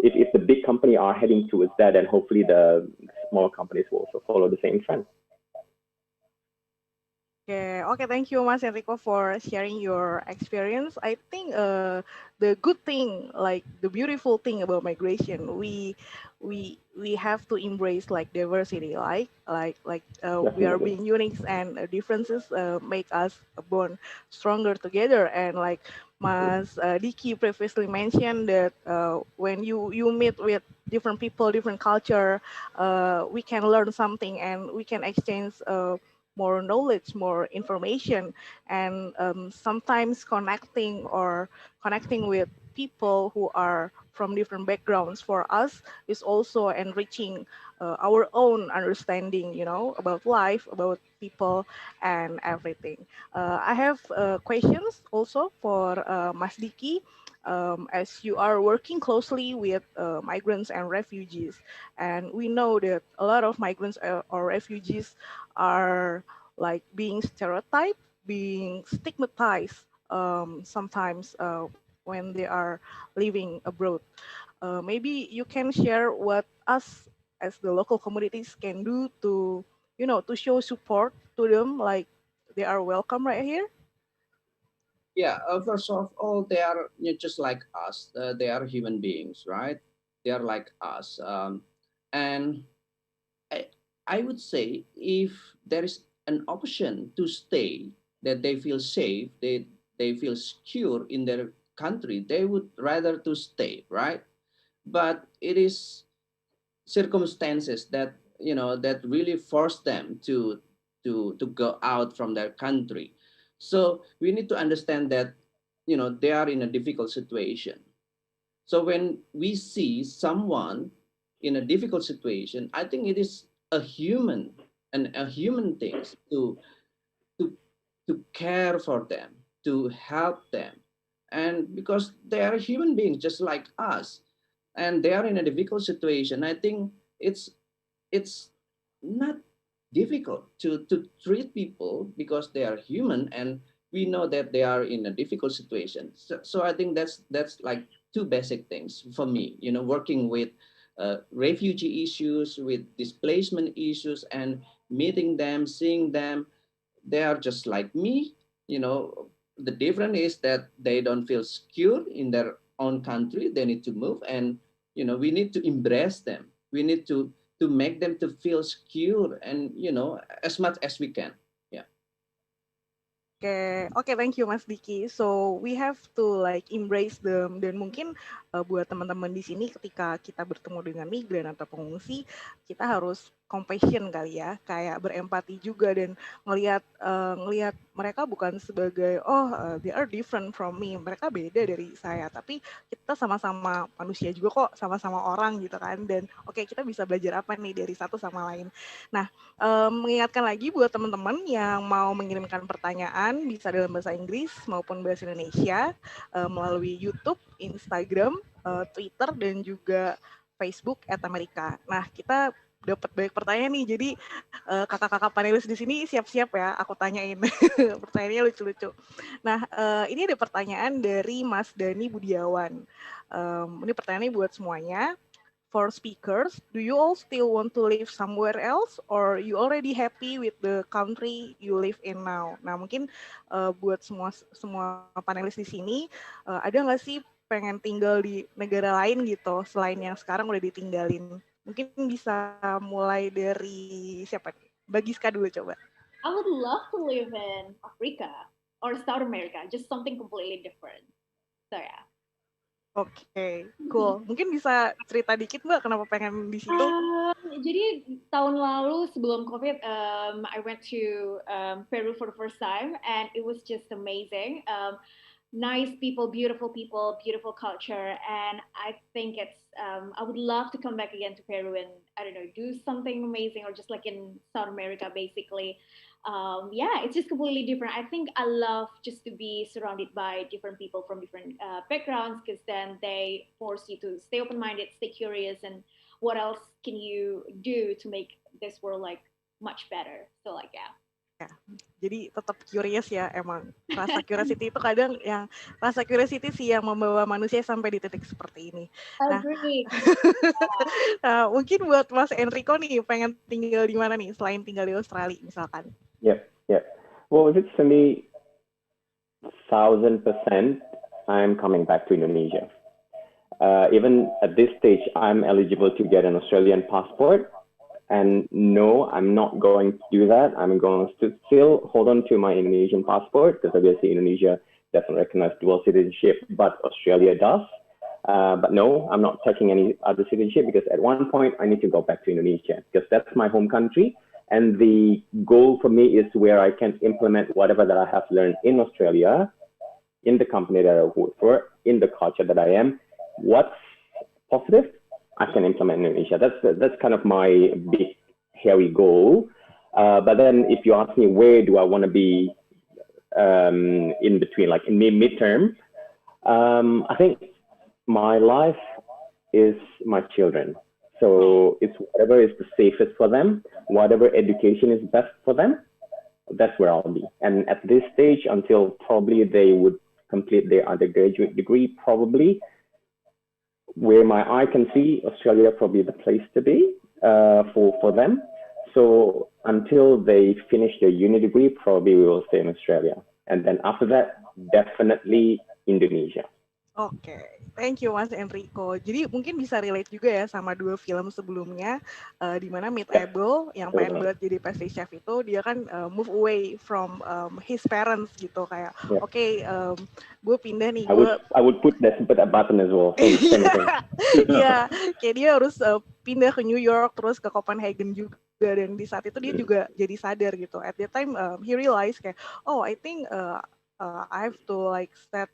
if the big company are heading towards that, and hopefully the small companies will also follow the same trend. Okay, thank you, Mas Enrico, for sharing your experience. I think the good thing, like the beautiful thing about migration, we have to embrace like diversity, we are Definitely. being unique, and differences make us bond stronger together. And like Mas Dicky previously mentioned that when you meet with different people, different culture, we can learn something and we can exchange. More knowledge, more information, and sometimes connecting with people who are from different backgrounds for us is also enriching our own understanding, about life, about people, and everything. I have questions also for Mas Diki. As you are working closely with migrants and refugees, and we know that a lot of migrants or refugees are like being stereotyped, being stigmatized sometimes when they are living abroad. Maybe you can share what us as the local communities can do to show support to them, like they are welcome right here. Yeah, first of all, they are just like us. They are human beings, right? They are like us. And I, I would say if there is an option to stay, that they feel safe, they feel secure in their country, they would rather to stay, right? But it is circumstances that that really force them to go out from their country. So we need to understand that they are in a difficult situation. So when we see someone in a difficult situation, I think it is a human and a human things to to care for them, to help them, and because they are human beings just like us, and they are in a difficult situation, I think it's not difficult to treat people because they are human, and we know that they are in a difficult situation. So I think that's like two basic things for me. Working with refugee issues, with displacement issues, and meeting them, seeing them, they are just like me. The difference is that they don't feel secure in their own country. They need to move, and we need to embrace them. We need to make them to feel secure, and as much as we can. Yeah. Oke, thank you Mas Dicky. So we have to like embrace them, dan mungkin buat teman-teman di sini ketika kita bertemu dengan migran atau pengungsi, kita harus compassion kali ya, kayak berempati juga dan ngelihat mereka bukan sebagai they are different from me, mereka beda dari saya, tapi kita sama-sama manusia juga kok, sama-sama orang gitu kan. Dan oke, kita bisa belajar apa nih dari satu sama lain. Nah, mengingatkan lagi buat teman-teman yang mau mengirimkan pertanyaan bisa dalam bahasa Inggris maupun bahasa Indonesia melalui YouTube, Instagram, Twitter, dan juga Facebook @Amerika. Nah, kita dapat banyak pertanyaan nih, jadi kakak-kakak panelis di sini siap-siap ya, aku tanyain. Pertanyaannya lucu-lucu. Nah, ini ada pertanyaan dari Mas Dani Budiawan. Ini pertanyaannya buat semuanya. For speakers, do you all still want to live somewhere else, or you already happy with the country you live in now? Nah, mungkin buat semua panelis di sini, ada nggak sih pengen tinggal di negara lain gitu, selain yang sekarang udah ditinggalin? Mungkin bisa mulai dari siapa nih? Mbak Gyscha dulu coba. I would love to live in Africa or South America, just something completely different. So yeah. Oke, cool. Mungkin bisa cerita dikit Mbak, kenapa pengen di situ? Jadi tahun lalu sebelum COVID, I went to Peru for the first time, and it was just amazing. Nice people, beautiful culture, and I think I would love to come back again to Peru and, I don't know, do something amazing, or just like in South America, basically. Yeah, it's just completely different. I think I love just to be surrounded by different people from different backgrounds, because then they force you to stay open-minded, stay curious, and what else can you do to make this world like much better? So like yeah. Ya, jadi tetap curious ya, emang rasa curiosity itu kadang yang rasa curiosity sih yang membawa manusia sampai di titik seperti ini. Nah, mungkin buat Mas Enrico nih, pengen tinggal di mana nih selain tinggal di Australia misalkan? Yep. Well, if it's for me, 1000%, I'm coming back to Indonesia. Even at this stage, I'm eligible to get an Australian passport. And no, I'm not going to do that. I'm going to still hold on to my Indonesian passport, because obviously Indonesia doesn't recognize dual citizenship, but Australia does. But no, I'm not touching any other citizenship, because at one point I need to go back to Indonesia, because that's my home country. And the goal for me is where I can implement whatever that I have learned in Australia, in the company that I work for, in the culture that I am. What's positive, I can implement in Indonesia. That's kind of my big, hairy goal. But then if you ask me where do I want to be in between, like in midterm, I think my life is my children. So it's whatever is the safest for them, whatever education is best for them, that's where I'll be. And at this stage, until probably they would complete their undergraduate degree, probably, where my eye can see, Australia probably the place to be for them. So until they finish their uni degree, probably we will stay in Australia. And then after that, definitely Indonesia. Oke, thank you Mas Enrico. Jadi mungkin bisa relate juga ya sama dua film sebelumnya, di mana Meet Able yang pengen banget jadi pastry chef itu, dia kan move away from his parents gitu, kayak oke, gue pindah nih. I would put that button as well. Iya, kayak dia harus pindah ke New York, terus ke Copenhagen juga, dan di saat itu dia juga jadi sadar gitu. At that time he realized kayak, oh I think I have to like set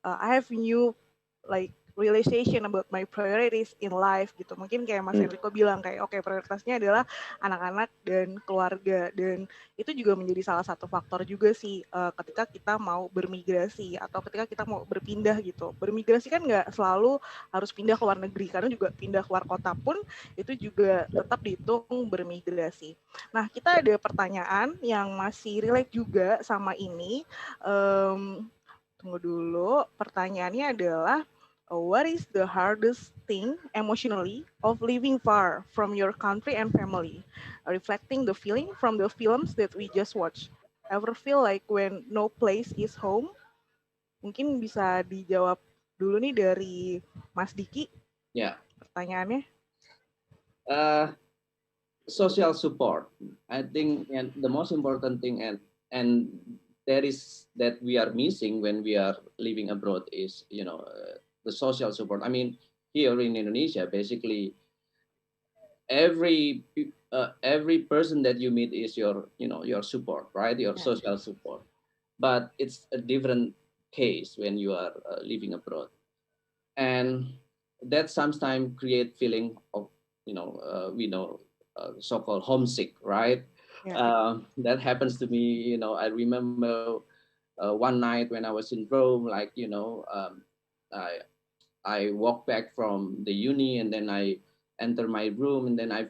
I have new like realization about my priorities in life gitu. Mungkin kayak Mas Enrico bilang kayak oke, prioritasnya adalah anak-anak dan keluarga, dan itu juga menjadi salah satu faktor juga sih ketika kita mau bermigrasi atau ketika kita mau berpindah gitu. Bermigrasi kan nggak selalu harus pindah ke luar negeri, karena juga pindah keluar kota pun itu juga tetap dihitung bermigrasi. Nah, kita ada pertanyaan yang masih relate juga sama ini. Tunggu dulu, pertanyaannya adalah What is the hardest thing emotionally of living far from your country and family? Reflecting the feeling from the films that we just watched. Ever feel like when no place is home? Mungkin bisa dijawab dulu nih dari Mas Dicky Yeah. pertanyaannya. Social support. I think, and the most important thing, and that is that we are missing when we are living abroad is, the social support. I mean, here in Indonesia, basically every person that you meet is your support, right? Your Yeah. social support. But it's a different case when you are living abroad, and that sometimes create feeling of, we know, so-called homesick, right? Yeah. That happens to me. I remember one night when I was in Rome, like, I I walked back from the uni, and then I enter my room, and then I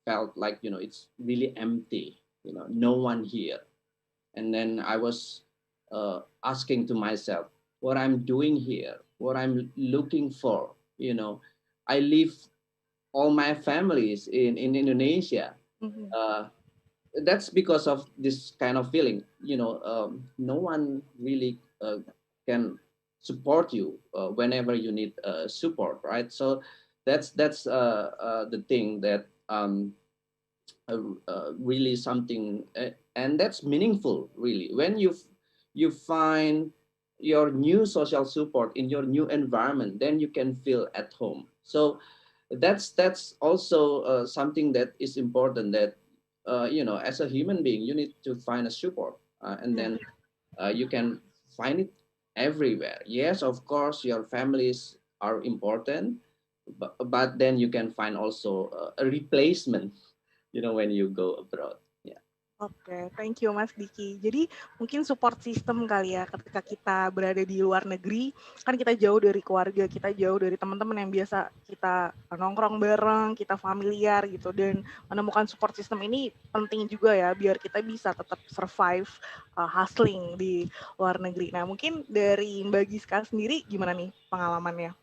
felt like, it's really empty, no one here. And then I was asking to myself what I'm doing here, what I'm looking for. I live all my families in Indonesia. Mhm. That's because of this kind of feeling. No one really can support you whenever you need support, right? So that's the thing that really something, and that's meaningful, really, when you find your new social support in your new environment, then you can feel at home. So that's also something that is important, that as a human being you need to find a support, and Yeah. then you can find it everywhere. Yes, of course, your families are important, but then you can find also a replacement, when you go abroad. Yeah. Oke, thank you Mas Diki. Jadi mungkin support system kali ya ketika kita berada di luar negeri, kan kita jauh dari keluarga, kita jauh dari teman-teman yang biasa kita nongkrong bareng, kita familiar gitu, dan menemukan support system ini penting juga ya biar kita bisa tetap survive hustling di luar negeri. Nah mungkin dari Mbak Gyscha sendiri gimana nih pengalamannya?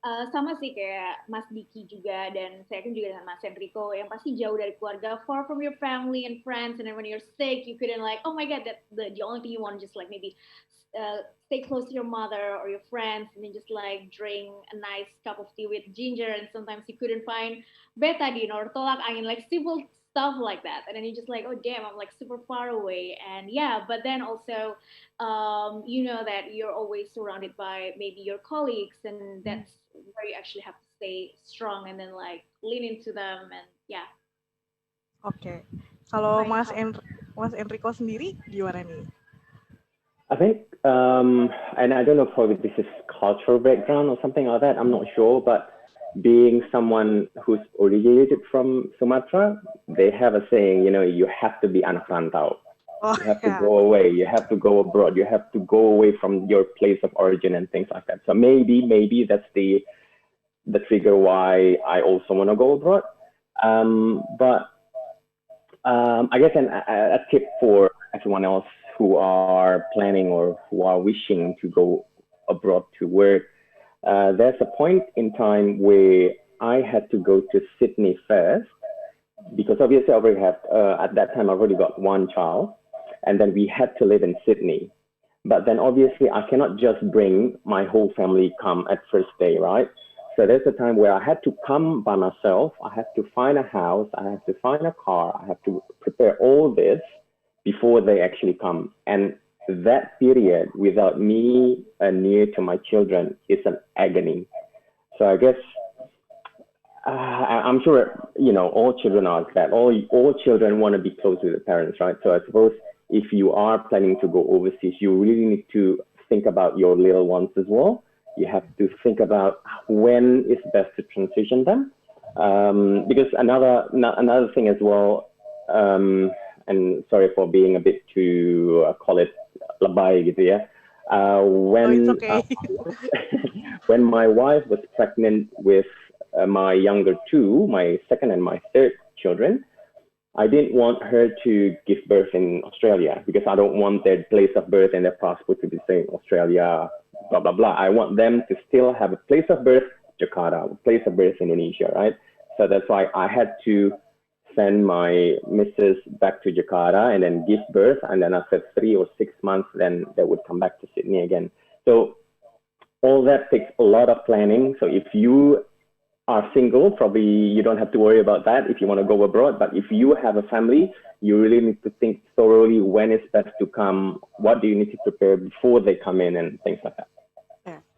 Sama sih kayak Mas Dicky juga, dan saya kan juga dengan Mas Enrico, yang pasti jauh dari keluarga, far from your family and friends, and then when you're sick you couldn't like, oh my god, that the only thing you want just like maybe stay close to your mother or your friends, and then just like drink a nice cup of tea with ginger, and sometimes you couldn't find betadine or tolak angin, like simple stuff like that, and then you just like, oh damn, I'm like super far away. And yeah, but then also you know that you're always surrounded by maybe your colleagues, and that's where you actually have to stay strong and then like lean into them. And yeah. Oke, kalau Fine. Mas Enrico sendiri gimana nih? I think, and I don't know, probably this is cultural background or something like that, I'm not sure, but being someone who's originated from Sumatra, they have a saying, you have to be anak rantau. Oh, You have to yeah. go away, you have to go abroad, you have to go away from your place of origin and things like that. So maybe that's the trigger why I also want to go abroad. But I guess a tip for everyone else who are planning or who are wishing to go abroad to work, there's a point in time where I had to go to Sydney first, because obviously I already have, at that time I already got one child, and then we had to live in Sydney. But then obviously I cannot just bring my whole family come at first day, right? So there's a time where I had to come by myself. I have to find a house. I have to find a car. I have to prepare all this before they actually come. And that period without me near to my children is an agony. So I guess I'm sure all children are like that. All children want to be close to their parents, right? So I suppose if you are planning to go overseas, you really need to think about your little ones as well. You have to think about when is best to transition them, because another thing as well. And sorry for being a bit too call it lebay gitu ya. It's okay. When my wife was pregnant with my younger two, my second and my third children, I didn't want her to give birth in Australia because I don't want their place of birth and their passport to be saying Australia, blah blah blah. I want them to still have a place of birth, Jakarta, a place of birth, Indonesia, right? So that's why I had to send my missus back to Jakarta and then give birth, and then after 3 or 6 months, then they would come back to Sydney again. So all that takes a lot of planning. So if you are single, probably you don't have to worry about that if you want to go abroad. But if you have a family, you really need to think thoroughly when it's best to come, what do you need to prepare before they come in, and things like that.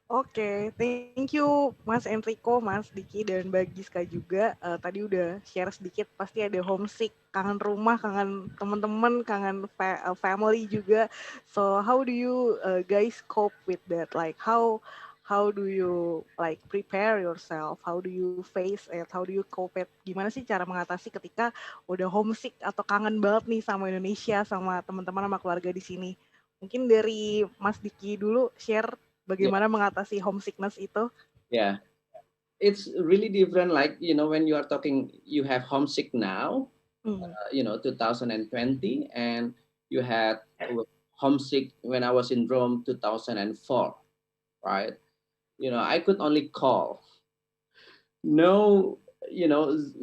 Oke, thank you Mas Enrico, Mas Dicky, dan Mbak Gyscha juga. Tadi udah share sedikit, pasti ada homesick, kangen rumah, kangen teman-teman, kangen family juga. So how do you guys cope with that? Like how do you like prepare yourself? How do you face it? How do you cope it? Gimana sih cara mengatasi ketika udah homesick atau kangen banget nih sama Indonesia, sama teman-teman, sama keluarga di sini? Mungkin dari Mas Dicky dulu share bagaimana mengatasi homesickness itu? Yeah, it's really different. Like, when you are talking, you have homesick now, 2020, and you had homesick when I was in Rome, 2004, right? I could only call. No,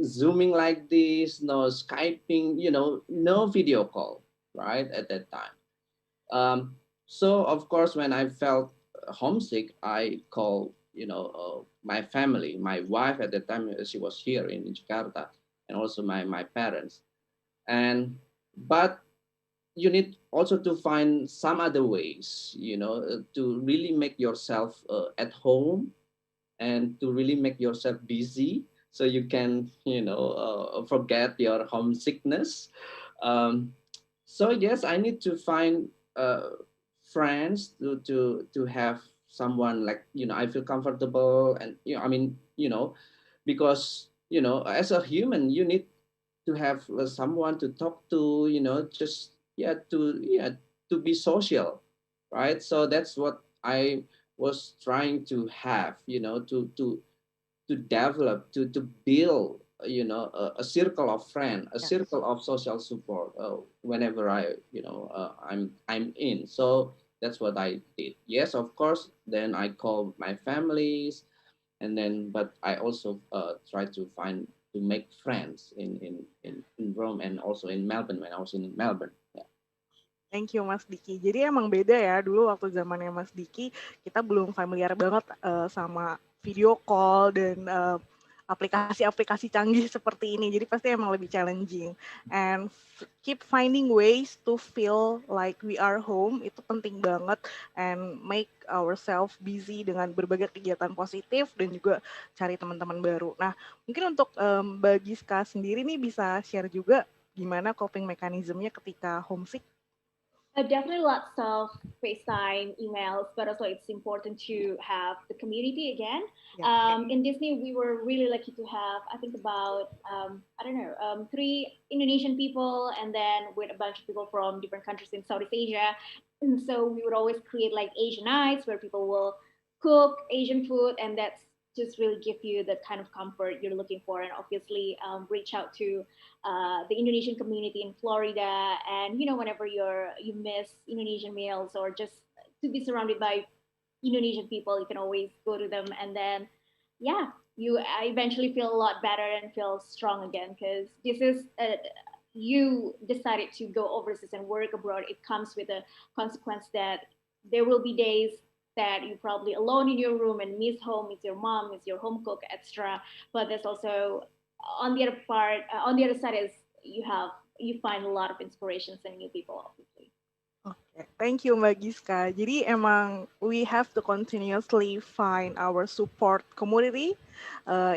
Zooming like this, no Skyping, no video call, right, at that time. So, of course, when I felt homesick, I called, my family, my wife at the time, she was here in Jakarta, and also my parents. But you need also to find some other ways, to really make yourself at home, and to really make yourself busy, so you can, forget your homesickness. So yes, I need to find friends to have someone, like, I feel comfortable, and because as a human, you need to have someone to talk to, just to be social, right? So that's what I was trying to have, to develop, to build, a circle of friends, a circle of social support, whenever I'm in. So that's what I did. Yes, of course, then I called my families, and then, but I also try to make friends in Rome, and also in Melbourne, when I was in Melbourne. Yeah. Thank you Mas Dicky. Jadi emang beda ya, dulu waktu zamannya Mas Dicky, kita belum familiar banget sama video call dan aplikasi-aplikasi canggih seperti ini. Jadi pasti emang lebih challenging. And keep finding ways to feel like we are home, itu penting banget. And make ourselves busy dengan berbagai kegiatan positif, dan juga cari teman-teman baru. Nah, mungkin untuk Mbak Gyscha sendiri nih bisa share juga gimana coping mechanism-nya ketika homesick? Definitely lots of FaceTime, emails, but also it's important to have the community again. In Disney, we were really lucky to have, I think about, 3 Indonesian people, and then with a bunch of people from different countries in Southeast Asia. And so we would always create like Asian nights where people will cook Asian food, and that's just really give you the kind of comfort you're looking for. And obviously reach out to the Indonesian community in Florida, and whenever you miss Indonesian meals, or just to be surrounded by Indonesian people, you can always go to them, and then you eventually feel a lot better and feel strong again, because this is you decided to go overseas and work abroad. It comes with a consequence that there will be days that you're probably alone in your room and miss home, miss your mom, miss your home cook, etc. But there's also on the other side is you find a lot of inspirations and new people, obviously. Okay, thank you Mbak Gyscha. Jadi emang we have to continuously find our support community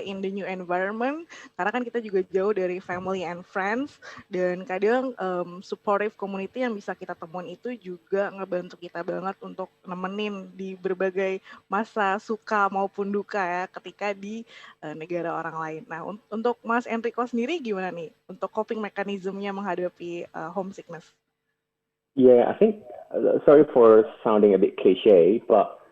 in the new environment, karena kan kita juga jauh dari family and friends, dan kadang supportive community yang bisa kita temuin itu juga ngebantu kita banget untuk nemenin di berbagai masa suka maupun duka ya ketika di negara orang lain. Nah, untuk Mas Enrico sendiri gimana nih untuk coping mechanism-nya menghadapi homesickness? Yeah, I think, sorry for sounding a bit cliche, but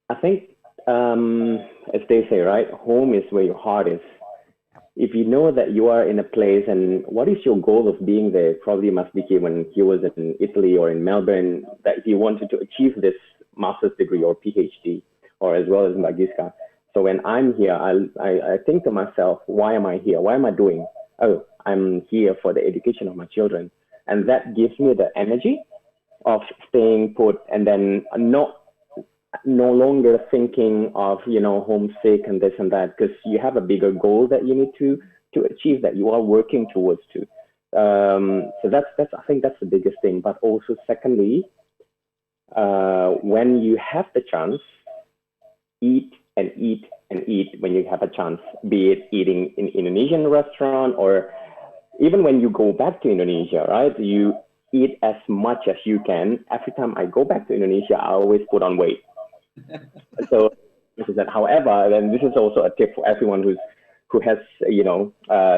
I think, as they say, right, home is where your heart is. If you know that you are in a place, and what is your goal of being there? Probably must be when he was in Italy or in Melbourne, that he wanted to achieve this master's degree or PhD, or as well as in Gyscha. So when I'm here, I think to myself, why am I here? Why am I doing? Oh, I'm here for the education of my children. And that gives me the energy of staying put and then no longer thinking of, homesick and this and that, because you have a bigger goal that you need to achieve, that you are working towards to. So that's I think that's the biggest thing. But also secondly, when you have the chance, eat and eat and eat when you have a chance, be it eating in Indonesian restaurant or even when you go back to Indonesia, right? You eat as much as you can. Every time I go back to Indonesia, I always put on weight. So this is that. However, then this is also a tip for everyone who has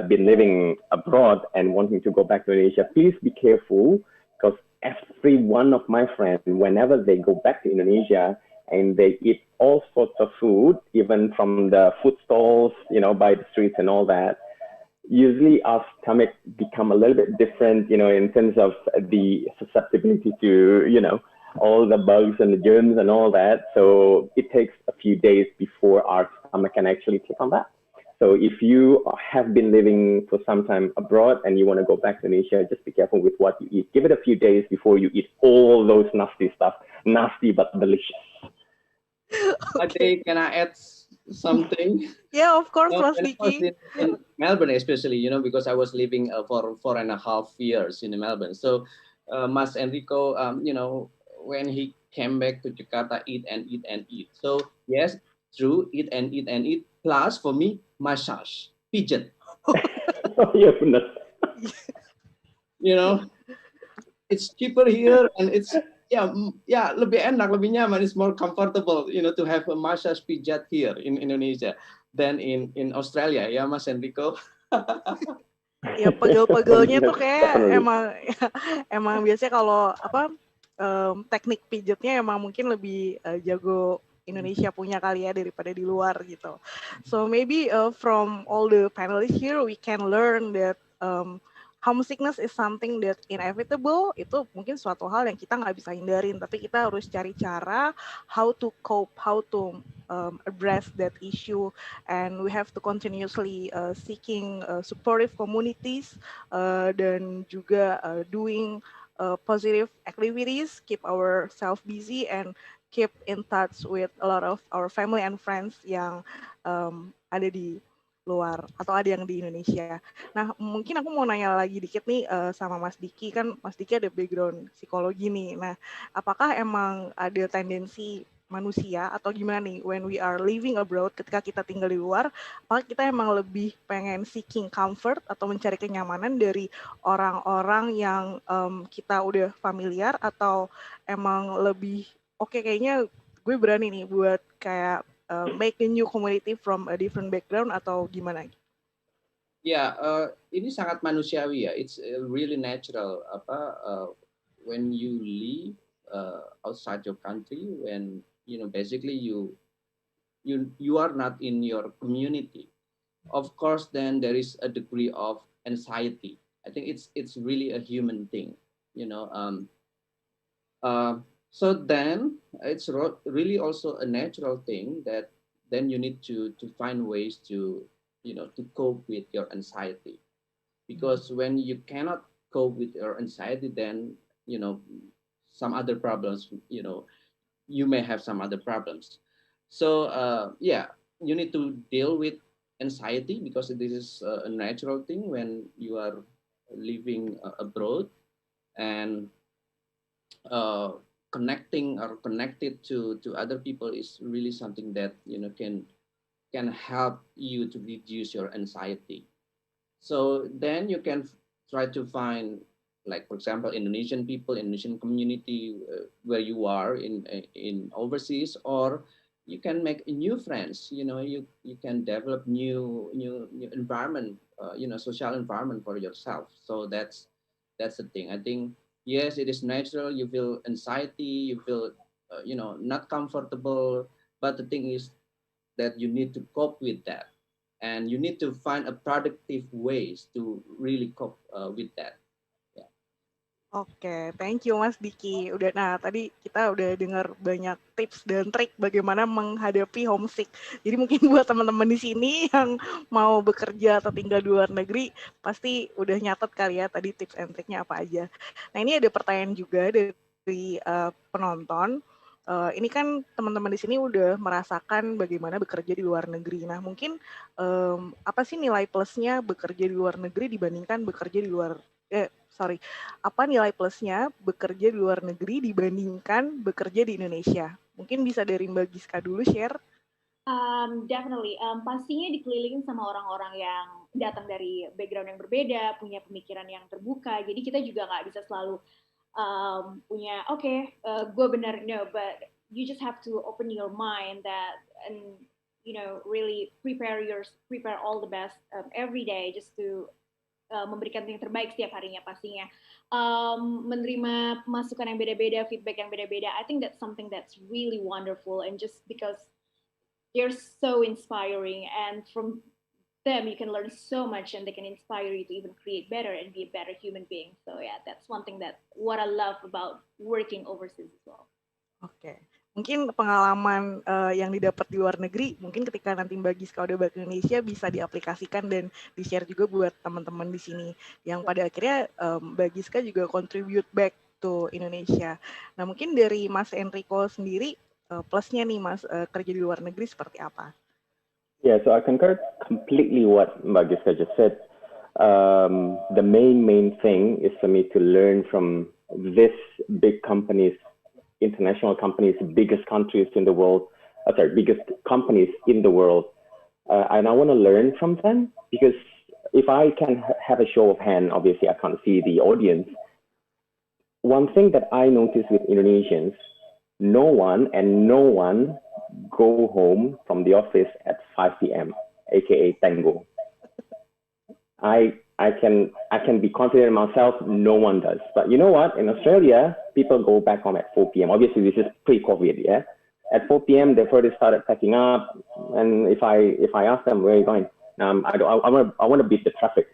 been living abroad and wanting to go back to Indonesia. Please be careful, because every one of my friends, whenever they go back to Indonesia and they eat all sorts of food, even from the food stalls, by the streets and all that, usually our stomach become a little bit different, in terms of the susceptibility to, all the bugs and the germs and all that. So it takes a few days before our stomach can actually take on that. So if you have been living for some time abroad and you want to go back to Indonesia, just be careful with what you eat. Give it a few days before you eat all those nasty stuff. Nasty but delicious. Okay, can I add something? Yeah, of course, Mas When I was Dicky. in Melbourne, especially, because I was living for 4.5 years in Melbourne. So, Mas Enrico, when he came back to Jakarta, eat and eat and eat. So, yes, true, eat and eat and eat. Plus, for me, massage, pijat. Oh, yeah, benar. It's cheaper here and it's lebih enak, lebih nyaman. It's more comfortable, to have a massage pijat here in Indonesia than in Australia. Ya, Mas Enrico. Ya pegel-pegelnya tuh kayak Definitely. emang biasanya kalau teknik pijatnya emang mungkin lebih jago Indonesia punya kali ya daripada di luar gitu. So maybe from all the panelists here we can learn that homesickness is something that inevitable. Itu mungkin suatu hal yang kita nggak bisa hindarin, tapi kita harus cari cara how to cope, how to address that issue, and we have to continuously seeking supportive communities dan juga doing positive activities, keep ourselves busy and keep in touch with a lot of our family and friends yang ada di luar atau ada yang di Indonesia. Nah, mungkin aku mau nanya lagi dikit nih sama Mas Dicky, kan Mas Dicky ada background psikologi nih. Nah, apakah emang ada tendensi manusia atau gimana nih when we are living abroad, ketika kita tinggal di luar, apakah kita emang lebih pengen seeking comfort atau mencari kenyamanan dari orang-orang yang kita udah familiar, atau emang lebih oke, kayaknya gue berani nih buat kayak make a new community from a different background, atau gimana? Ya, ini sangat manusiawi ya. It's really natural. When you live outside your country, when basically you are not in your community. Of course, then there is a degree of anxiety. I think it's really a human thing. So then it's really also a natural thing that then you need to find ways to to cope with your anxiety, because when you cannot cope with your anxiety, then some other problems, you may have some other problems. So you need to deal with anxiety, because this is a natural thing when you are living abroad, and connecting or connected to other people is really something that can help you to reduce your anxiety. So then you can try to find, like, for example, Indonesian people, Indonesian community where you are in overseas, or you can make new friends. You can develop new environment, social environment for yourself. So that's the thing. I think, yes, it is natural. You feel anxiety, you feel not comfortable, but the thing is that you need to cope with that, and you need to find a productive ways to really cope with that. Yeah. Oke, thank you Mas Dicky. Nah tadi kita udah dengar banyak tips dan trik bagaimana menghadapi homesick. Jadi mungkin buat teman-teman di sini yang mau bekerja atau tinggal di luar negeri, pasti udah nyatet kali ya tadi tips and triknya apa aja. Nah ini ada pertanyaan juga dari penonton. Ini kan teman-teman di sini udah merasakan bagaimana bekerja di luar negeri. Nah mungkin apa sih nilai plusnya bekerja di luar negeri dibandingkan bekerja di luar apa nilai plusnya bekerja di luar negeri dibandingkan bekerja di Indonesia? Mungkin bisa dari Mbak Gyscha dulu share. Definitely. Pastinya dikelilingin sama orang-orang yang datang dari background yang berbeda, punya pemikiran yang terbuka. Jadi kita juga nggak bisa selalu punya, gue benar, no, but you just have to open your mind that and really prepare all the best every day just to memberikan yang terbaik setiap harinya pastinya. Menerima masukan yang beda-beda, feedback yang beda-beda. I think that's something that's really wonderful, and just because they're so inspiring, and from them you can learn so much, and they can inspire you to even create better and be a better human being. So yeah, that's one thing that what I love about working overseas as well. Oke. Mungkin pengalaman yang didapat di luar negeri, mungkin ketika nanti Mbak Gyscha udah balik ke Indonesia bisa diaplikasikan dan di-share juga buat teman-teman di sini. Yang pada akhirnya Mbak Gyscha juga contribute back to Indonesia. Nah mungkin dari Mas Enrico sendiri, plusnya nih Mas kerja di luar negeri seperti apa? Yeah, so I concur completely what Mbak Gyscha just said. The main thing is for me to learn from this big companies, international companies, biggest countries in the world, biggest companies in the world. And I want to learn from them because if I can have a show of hand, obviously I can't see the audience. One thing that I notice with Indonesians, no one go home from the office at 5 p.m., aka tango. I can be confident in myself, no one does. But you know what? In Australia, people go back home at 4 p.m. Obviously, this is pre-COVID, yeah? At 4 p.m., they've already started packing up. And if I ask them, where are you going? I want to beat the traffic.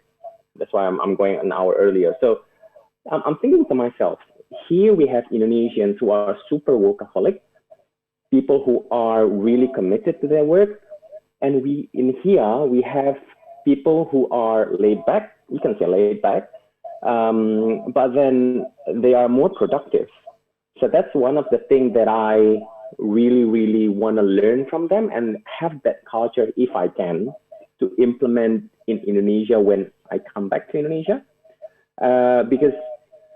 That's why I'm going an hour earlier. So I'm thinking to myself, here we have Indonesians who are super workaholic, people who are really committed to their work. And we have people who are laid back, you can say laid back, but then they are more productive. So that's one of the things that I really want to learn from them and have that culture, if I can, to implement in Indonesia when I come back to Indonesia. Because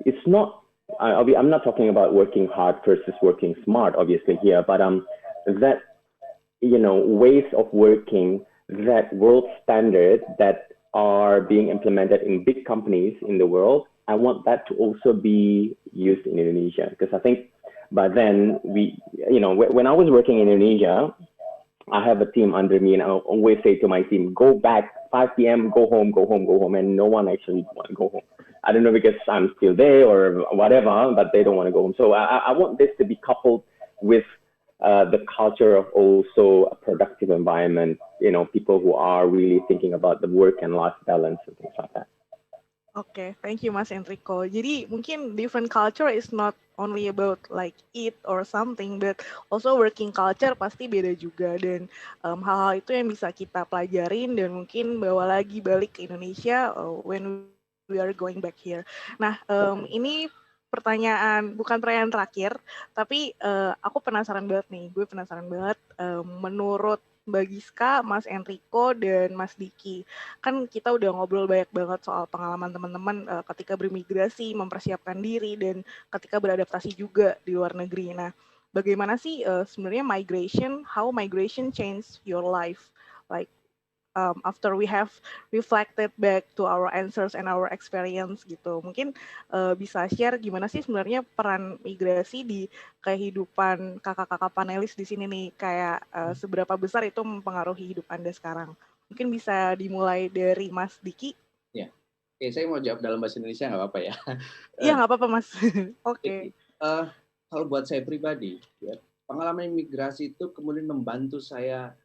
it's not, I'm not talking about working hard versus working smart, obviously here, but that, ways of working, that world standard that are being implemented in big companies in the world, I want that to also be used in Indonesia. Because I think by then when I was working in Indonesia, I have a team under me and I always say to my team, go back 5 p.m., go home. And no one actually want to go home. I don't know because I'm still there or whatever, but they don't want to go home. So I want this to be coupled with the culture of also a productive environment, people who are really thinking about the work and life balance and things like that. Okay, thank you Mas Enrico. Jadi mungkin different culture is not only about like eat or something, but also working culture pasti beda juga, dan hal-hal itu yang bisa kita pelajarin dan mungkin bawa lagi balik ke Indonesia when we are going back here. Nah, ini bukan pertanyaan terakhir, tapi aku penasaran banget nih, menurut Mbak Gyscha, Mas Enrico, dan Mas Dicky. Kan kita udah ngobrol banyak banget soal pengalaman teman-teman ketika bermigrasi, mempersiapkan diri, dan ketika beradaptasi juga di luar negeri. Nah, bagaimana sih sebenarnya how migration changed your life? Like, after we have reflected back to our answers and our experience gitu. Mungkin bisa share gimana sih sebenarnya peran migrasi di kehidupan kakak-kakak panelis di sini nih, kayak seberapa besar itu mempengaruhi hidup Anda sekarang. Mungkin bisa dimulai dari Mas Dicky. Ya, oke, saya mau jawab dalam bahasa Indonesia nggak apa-apa ya? Iya nggak apa-apa Mas. Oke. Kalau buat saya pribadi, ya, pengalaman imigrasi itu kemudian membantu saya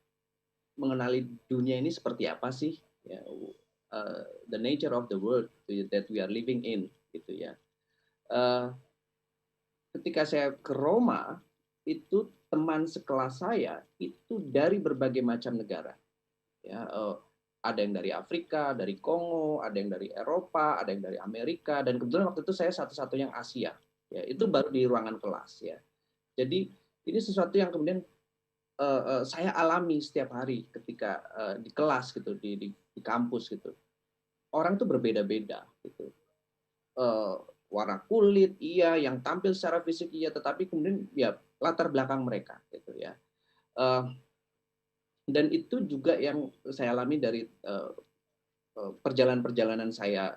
mengenali dunia ini seperti apa sih, ya, the nature of the world that we are living in, gitu ya. Uh, ketika saya ke Roma, itu teman sekelas saya itu dari berbagai macam negara. Ya, ada yang dari Afrika, dari Kongo, ada yang dari Eropa, ada yang dari Amerika, dan kebetulan waktu itu saya satu-satunya yang Asia. Ya, itu baru di ruangan kelas ya. Jadi ini sesuatu yang kemudian saya alami setiap hari ketika di kelas gitu, di kampus gitu. Orang tuh berbeda-beda gitu. Warna kulit iya, yang tampil secara fisik iya, tetapi kemudian ya latar belakang mereka gitu ya. Dan itu juga yang saya alami dari perjalanan-perjalanan saya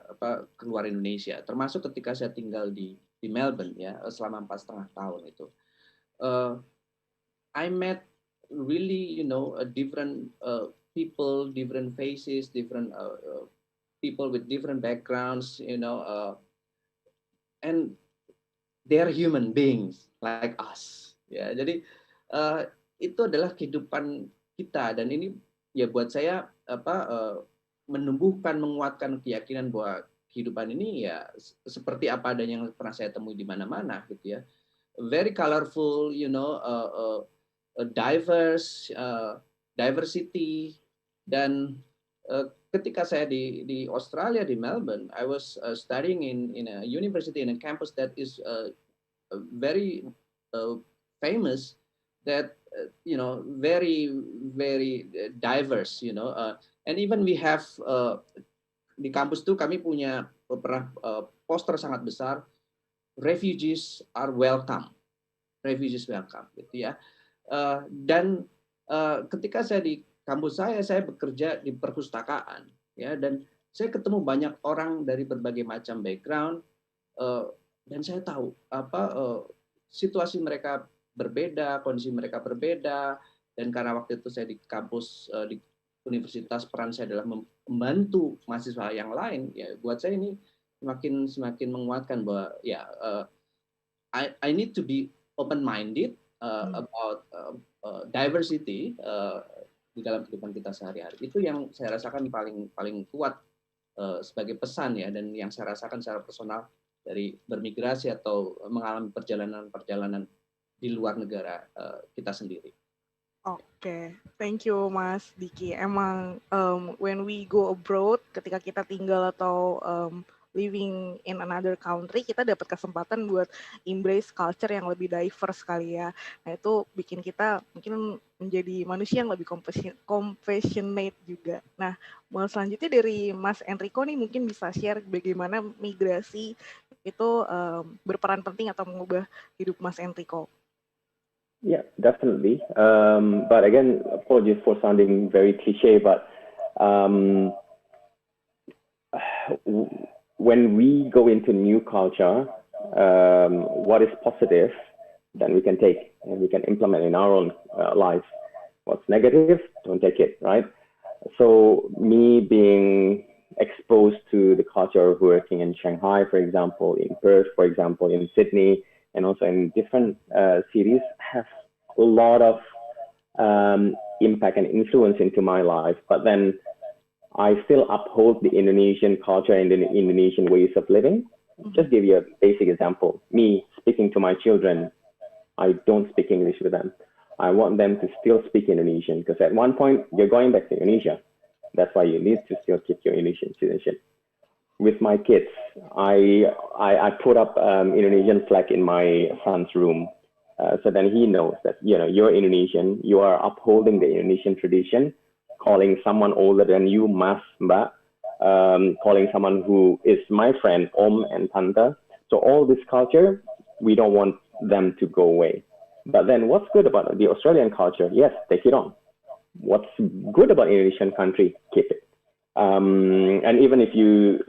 keluar Indonesia, termasuk ketika saya tinggal di Melbourne ya selama 4,5 tahun itu. I met really different people, different faces, different people with different backgrounds, and they are human beings like us. Ya, jadi itu adalah kehidupan kita, dan ini ya buat saya menumbuhkan, menguatkan keyakinan bahwa kehidupan ini ya seperti apa adanya yang pernah saya temui di mana-mana gitu ya. Very colorful, diverse, diversity, dan ketika saya di Australia, di Melbourne, I was studying in a university, in a campus that is very famous, that very very diverse, and even we have di kampus itu kami punya pernah poster sangat besar, refugees are welcome, gitu ya. Dan ketika saya di kampus saya bekerja di perpustakaan ya, dan saya ketemu banyak orang dari berbagai macam background, dan saya tahu situasi mereka berbeda, kondisi mereka berbeda, dan karena waktu itu saya di kampus di universitas, peran saya adalah membantu mahasiswa yang lain ya, buat saya ini semakin menguatkan bahwa ya I need to be open minded about diversity di dalam kehidupan kita sehari-hari. Itu yang saya rasakan paling kuat sebagai pesan ya, dan yang saya rasakan secara personal dari bermigrasi atau mengalami perjalanan di luar negara kita sendiri. Oke, thank you Mas Dicky. Emang when we go abroad, ketika kita tinggal atau living in another country, kita dapat kesempatan buat embrace culture yang lebih diverse kali ya. Nah itu bikin kita mungkin menjadi manusia yang lebih compassionate juga. Nah, selanjutnya dari Mas Enrico nih mungkin bisa share bagaimana migrasi itu berperan penting atau mengubah hidup Mas Enrico. Yeah, definitely. But again, apologies for sounding very cliche, but when we go into new culture, what is positive, then we can take and we can implement in our own life. What's negative, don't take it, right? So me being exposed to the culture of working in Shanghai, for example, in Perth, for example, in Sydney, and also in different cities, have a lot of impact and influence into my life. But then I still uphold the Indonesian culture and the Indonesian ways of living. Just give you a basic example. Me speaking to my children, I don't speak English with them. I want them to still speak Indonesian, because at one point you're going back to Indonesia. That's why you need to still keep your Indonesian citizenship. With my kids, I put up Indonesian flag in my son's room, so then he knows that you're Indonesian, you are upholding the Indonesian tradition, calling someone older than you Mas, Mbak, calling someone who is my friend Om and Tante. So all this culture, we don't want them to go away. But then what's good about the Australian culture? Yes, take it on. What's good about Indonesian country? Keep it. And even if you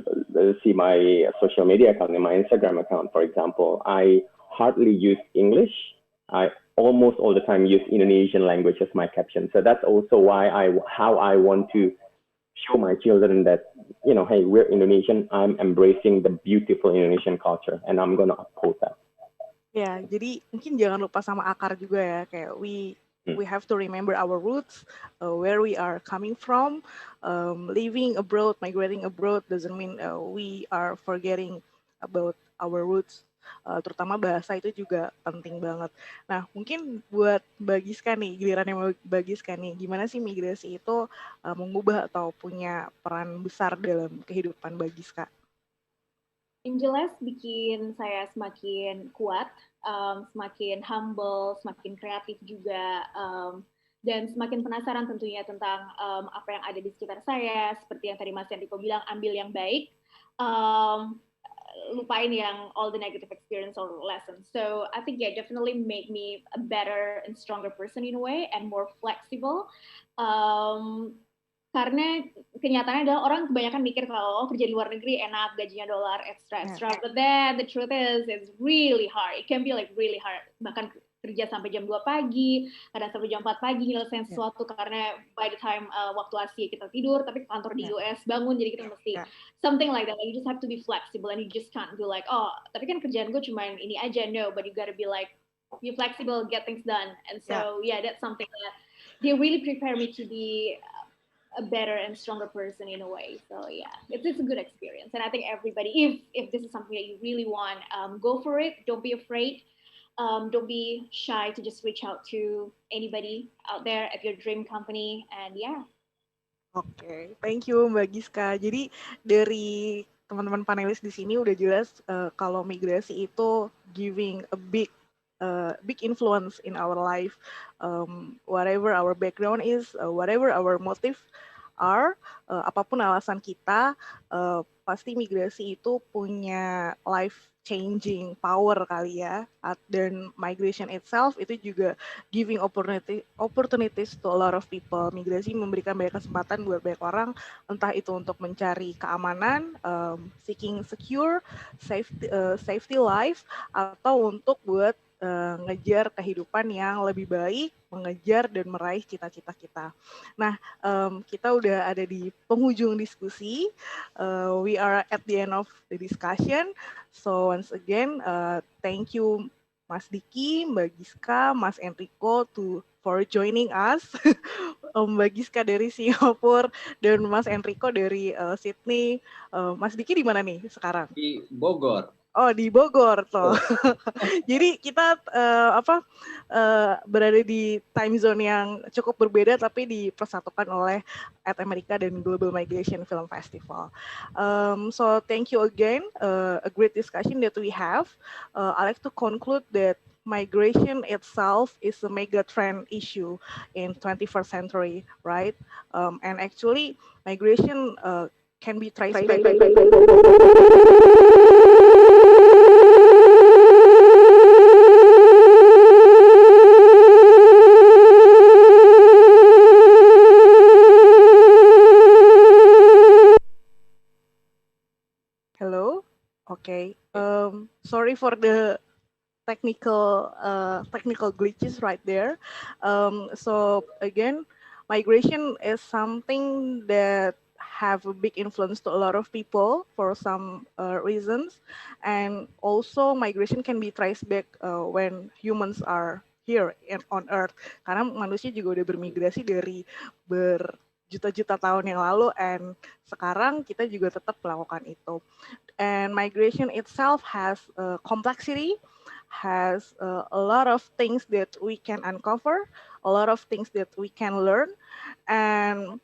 see my social media account, my Instagram account, for example, I hardly use English. I almost all the time use Indonesian language as my caption. So that's also how I want to show my children that, hey, we're Indonesian. I'm embracing the beautiful Indonesian culture, and I'm going to uphold that. Ya, jadi mungkin jangan lupa sama akar juga ya, kayak we have to remember our roots, where we are coming from. Living abroad, migrating abroad doesn't mean we are forgetting about our roots terutama bahasa itu juga penting banget. Nah, mungkin buat Mbak Gyscha nih, gilirannya Mbak Gyscha nih, gimana sih migrasi itu mengubah atau punya peran besar dalam kehidupan Mbak Gyscha? Yang jelas bikin saya semakin kuat, semakin humble, semakin kreatif juga, dan semakin penasaran tentunya tentang apa yang ada di sekitar saya. Seperti yang tadi Mas Enrico bilang, ambil yang baik, lupain yang all the negative experience or lessons. So I think definitely made me a better and stronger person in a way and more flexible. Karena kenyataannya adalah orang kebanyakan mikir kalau kerja di luar negeri enak, gajinya dolar, extra. But then the truth is it's really hard. It can be like really hard. Bahkan kerja sampai jam 2 pagi, kadang sampai jam 4 pagi nyelesain sesuatu karena by the time waktu Asia kita tidur, tapi kantor di US bangun, jadi kita mesti something like that. Like, you just have to be flexible and you just can't do like, oh, tapi kan kerjaan gue cuma ini aja. No, but you gotta be like, be flexible, get things done. And so yeah, that's something that they really prepare me to be a better and stronger person in a way. So yeah, it's a good experience, and I think everybody, if this is something that you really want, go for it. Don't be afraid. Don't be shy to just reach out to anybody out there at your dream company, and yeah. Oke, thank you Mbak Gyscha. Jadi dari teman-teman panelis di sini udah jelas kalau migrasi itu giving a big influence in our life, whatever our background is, whatever our motive are, apapun alasan kita, pasti migrasi itu punya life changing power kali ya. Dan migration itself itu juga giving opportunities to a lot of people. Migrasi memberikan banyak kesempatan buat banyak orang, entah itu untuk mencari keamanan, seeking secure, safety life, atau untuk buat ngejar kehidupan yang lebih baik, mengejar dan meraih cita-cita kita. Nah, kita udah ada di penghujung diskusi. We are at the end of the discussion. So once again, thank you Mas Dicky, Mbak Gyscha, Mas Enrico for joining us. Mbak Gyscha dari Singapura dan Mas Enrico dari Sydney. Mas Dicky di mana nih sekarang? Di Bogor. Oh, di Bogor toh. Jadi kita berada di time zone yang cukup berbeda tapi dipersatukan oleh At America dan Global Migration Film Festival. So thank you again, a great discussion that we have. I like to conclude that migration itself is a mega trend issue in 21st century, right? And actually, migration can be traced back. Hello, okay. Sorry for the technical glitches right there. So again, migration is something that have a big influence to a lot of people for some reasons, and also migration can be traced back when humans are here on Earth. Karena manusia juga udah bermigrasi dari berjuta-juta tahun yang lalu, and sekarang kita juga tetap melakukan itu. And migration itself has complexity, has a lot of things that we can uncover, a lot of things that we can learn, and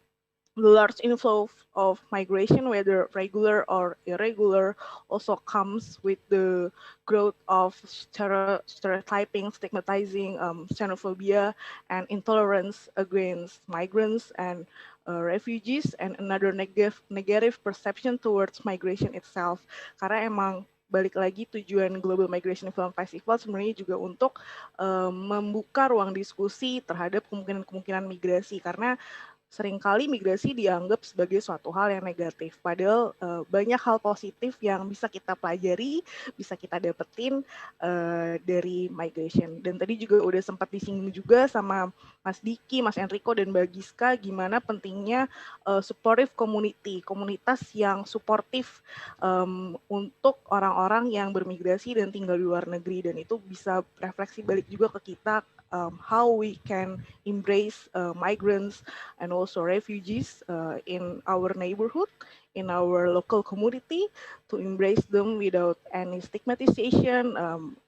the large inflow of migration, whether regular or irregular, also comes with the growth of stereotyping, stigmatizing, xenophobia, and intolerance against migrants and refugees, and another negative perception towards migration itself. Karena emang balik lagi tujuan Global Migration Film Festival sebenarnya juga untuk membuka ruang diskusi terhadap kemungkinan migrasi, karena seringkali migrasi dianggap sebagai suatu hal yang negatif. Padahal banyak hal positif yang bisa kita pelajari, bisa kita dapetin dari migration. Dan tadi juga udah sempat disinggung juga sama Mas Dicky, Mas Enrico, dan Mbak Gyscha gimana pentingnya supportive community, komunitas yang suportif untuk orang-orang yang bermigrasi dan tinggal di luar negeri. Dan itu bisa refleksi balik juga ke kita how we can embrace migrants and also refugees in our neighborhood, in our local community, to embrace them without any stigmatization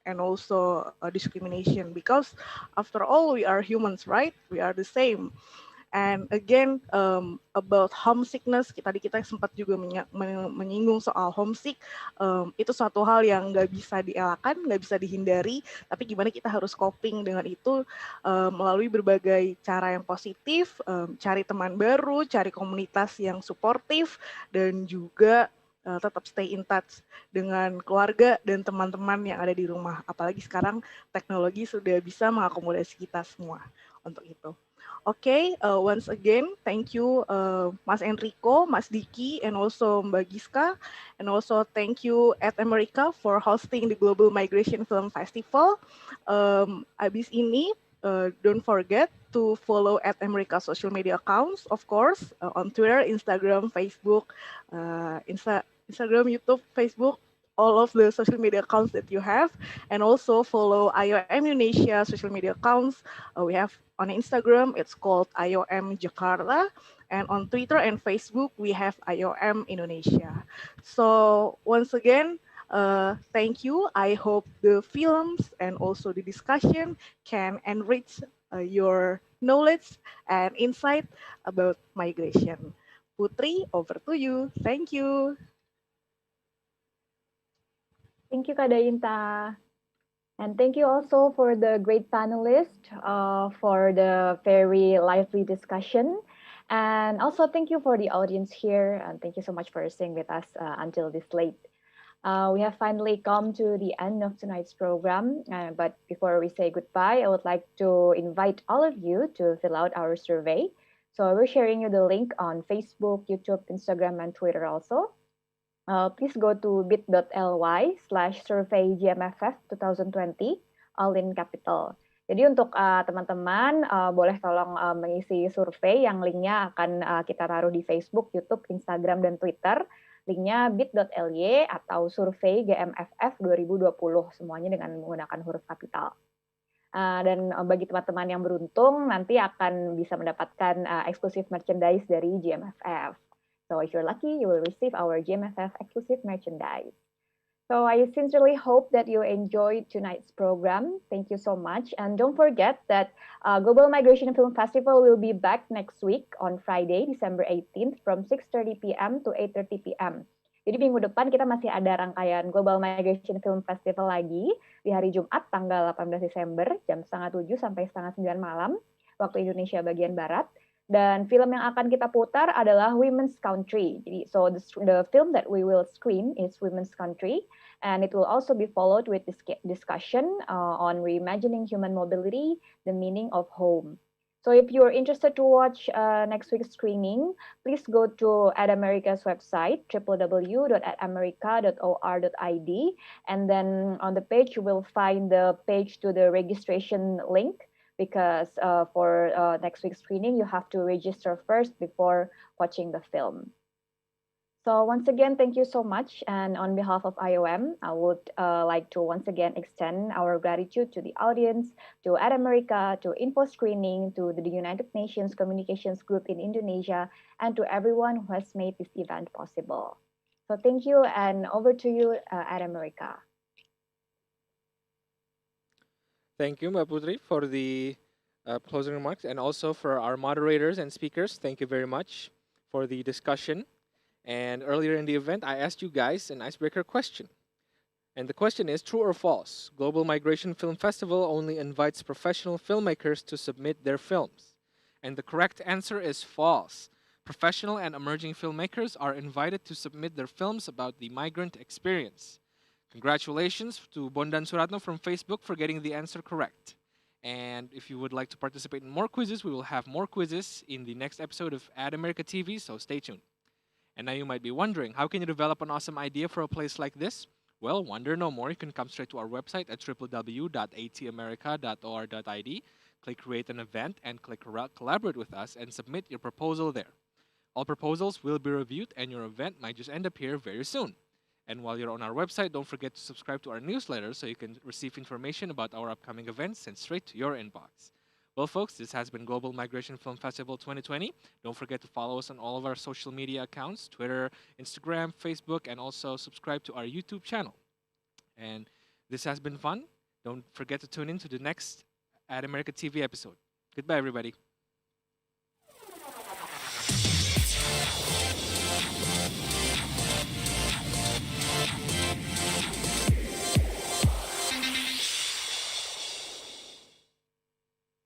and also discrimination. Because after all, we are humans, right? We are the same. And again, about homesickness, tadi kita sempat juga menyinggung soal homesick. Itu suatu hal yang nggak bisa dielakkan, nggak bisa dihindari. Tapi gimana kita harus coping dengan itu melalui berbagai cara yang positif, cari teman baru, cari komunitas yang suportif, dan juga tetap stay in touch dengan keluarga dan teman-teman yang ada di rumah. Apalagi sekarang teknologi sudah bisa mengakomodasi kita semua untuk itu. Okay, once again, thank you Mas Enrico, Mas Dicky, and also Mbak Gyscha. And also thank you at America for hosting the Global Migration Film Festival. Abis ini, don't forget to follow at America social media accounts, of course, on Twitter, Instagram, Facebook, Instagram, YouTube, Facebook, all of the social media accounts that you have, and also follow IOM Indonesia social media accounts. We have on Instagram, it's called IOM Jakarta, and on Twitter and Facebook, we have IOM Indonesia. So once again, thank you. I hope the films and also the discussion can enrich your knowledge and insight about migration. Putri, over to you. Thank you. Thank you, Kak Dainta. And thank you also for the great panelists for the very lively discussion. And also thank you for the audience here. And thank you so much for staying with us until this late. We have finally come to the end of tonight's program. But before we say goodbye, I would like to invite all of you to fill out our survey. So we're sharing you the link on Facebook, YouTube, Instagram, and Twitter also. Please go to bit.ly/survey GMFF 2020, all in capital. Jadi untuk teman-teman boleh tolong mengisi survei yang linknya akan kita taruh di Facebook, YouTube, Instagram, dan Twitter. Linknya bit.ly atau survei GMFF 2020, semuanya dengan menggunakan huruf kapital. Dan bagi teman-teman yang beruntung nanti akan bisa mendapatkan eksklusif merchandise dari GMFF. So if you're lucky, you will receive our GMFF exclusive merchandise. So I sincerely hope that you enjoyed tonight's program. Thank you so much. And don't forget that Global Migration Film Festival will be back next week on Friday, December 18th from 6:30 p.m. to 8:30 p.m. Jadi minggu depan kita masih ada rangkaian Global Migration Film Festival lagi di hari Jumat tanggal 18 Desember jam 6:30 sampai 8:30 malam waktu Indonesia bagian Barat. Dan film yang akan kita putar adalah Women's Country. Jadi, so the film that we will screen is Women's Country, and it will also be followed with discussion on reimagining human mobility, the meaning of home. So if you're interested to watch next week's screening, please go to AdAmerica's website, www.adamerica.or.id, and then on the page you will find the page to the registration link. Because for next week's screening, you have to register first before watching the film. So once again, thank you so much. And on behalf of IOM, I would like to once again extend our gratitude to the audience, to AdAmerica, to Info Screening, to the United Nations Communications Group in Indonesia, and to everyone who has made this event possible. So thank you, and over to you, AdAmerica. Thank you, Mbak Putri, for the closing remarks, and also for our moderators and speakers. Thank you very much for the discussion. And earlier in the event, I asked you guys an icebreaker question. And the question is, true or false? Global Migration Film Festival only invites professional filmmakers to submit their films. And the correct answer is false. Professional and emerging filmmakers are invited to submit their films about the migrant experience. Congratulations to Bondan Suratno from Facebook for getting the answer correct. And if you would like to participate in more quizzes, we will have more quizzes in the next episode of AdAmerica TV, so stay tuned. And now you might be wondering, how can you develop an awesome idea for a place like this? Well, wonder no more. You can come straight to our website at www.atmerica.or.id, click Create an Event, and click Collaborate with us and submit your proposal there. All proposals will be reviewed, and your event might just end up here very soon. And while you're on our website, don't forget to subscribe to our newsletter so you can receive information about our upcoming events sent straight to your inbox. Well, folks, this has been Global Migration Film Festival 2020. Don't forget to follow us on all of our social media accounts, Twitter, Instagram, Facebook, and also subscribe to our YouTube channel. And this has been fun. Don't forget to tune in to the next Ad America TV episode. Goodbye, everybody.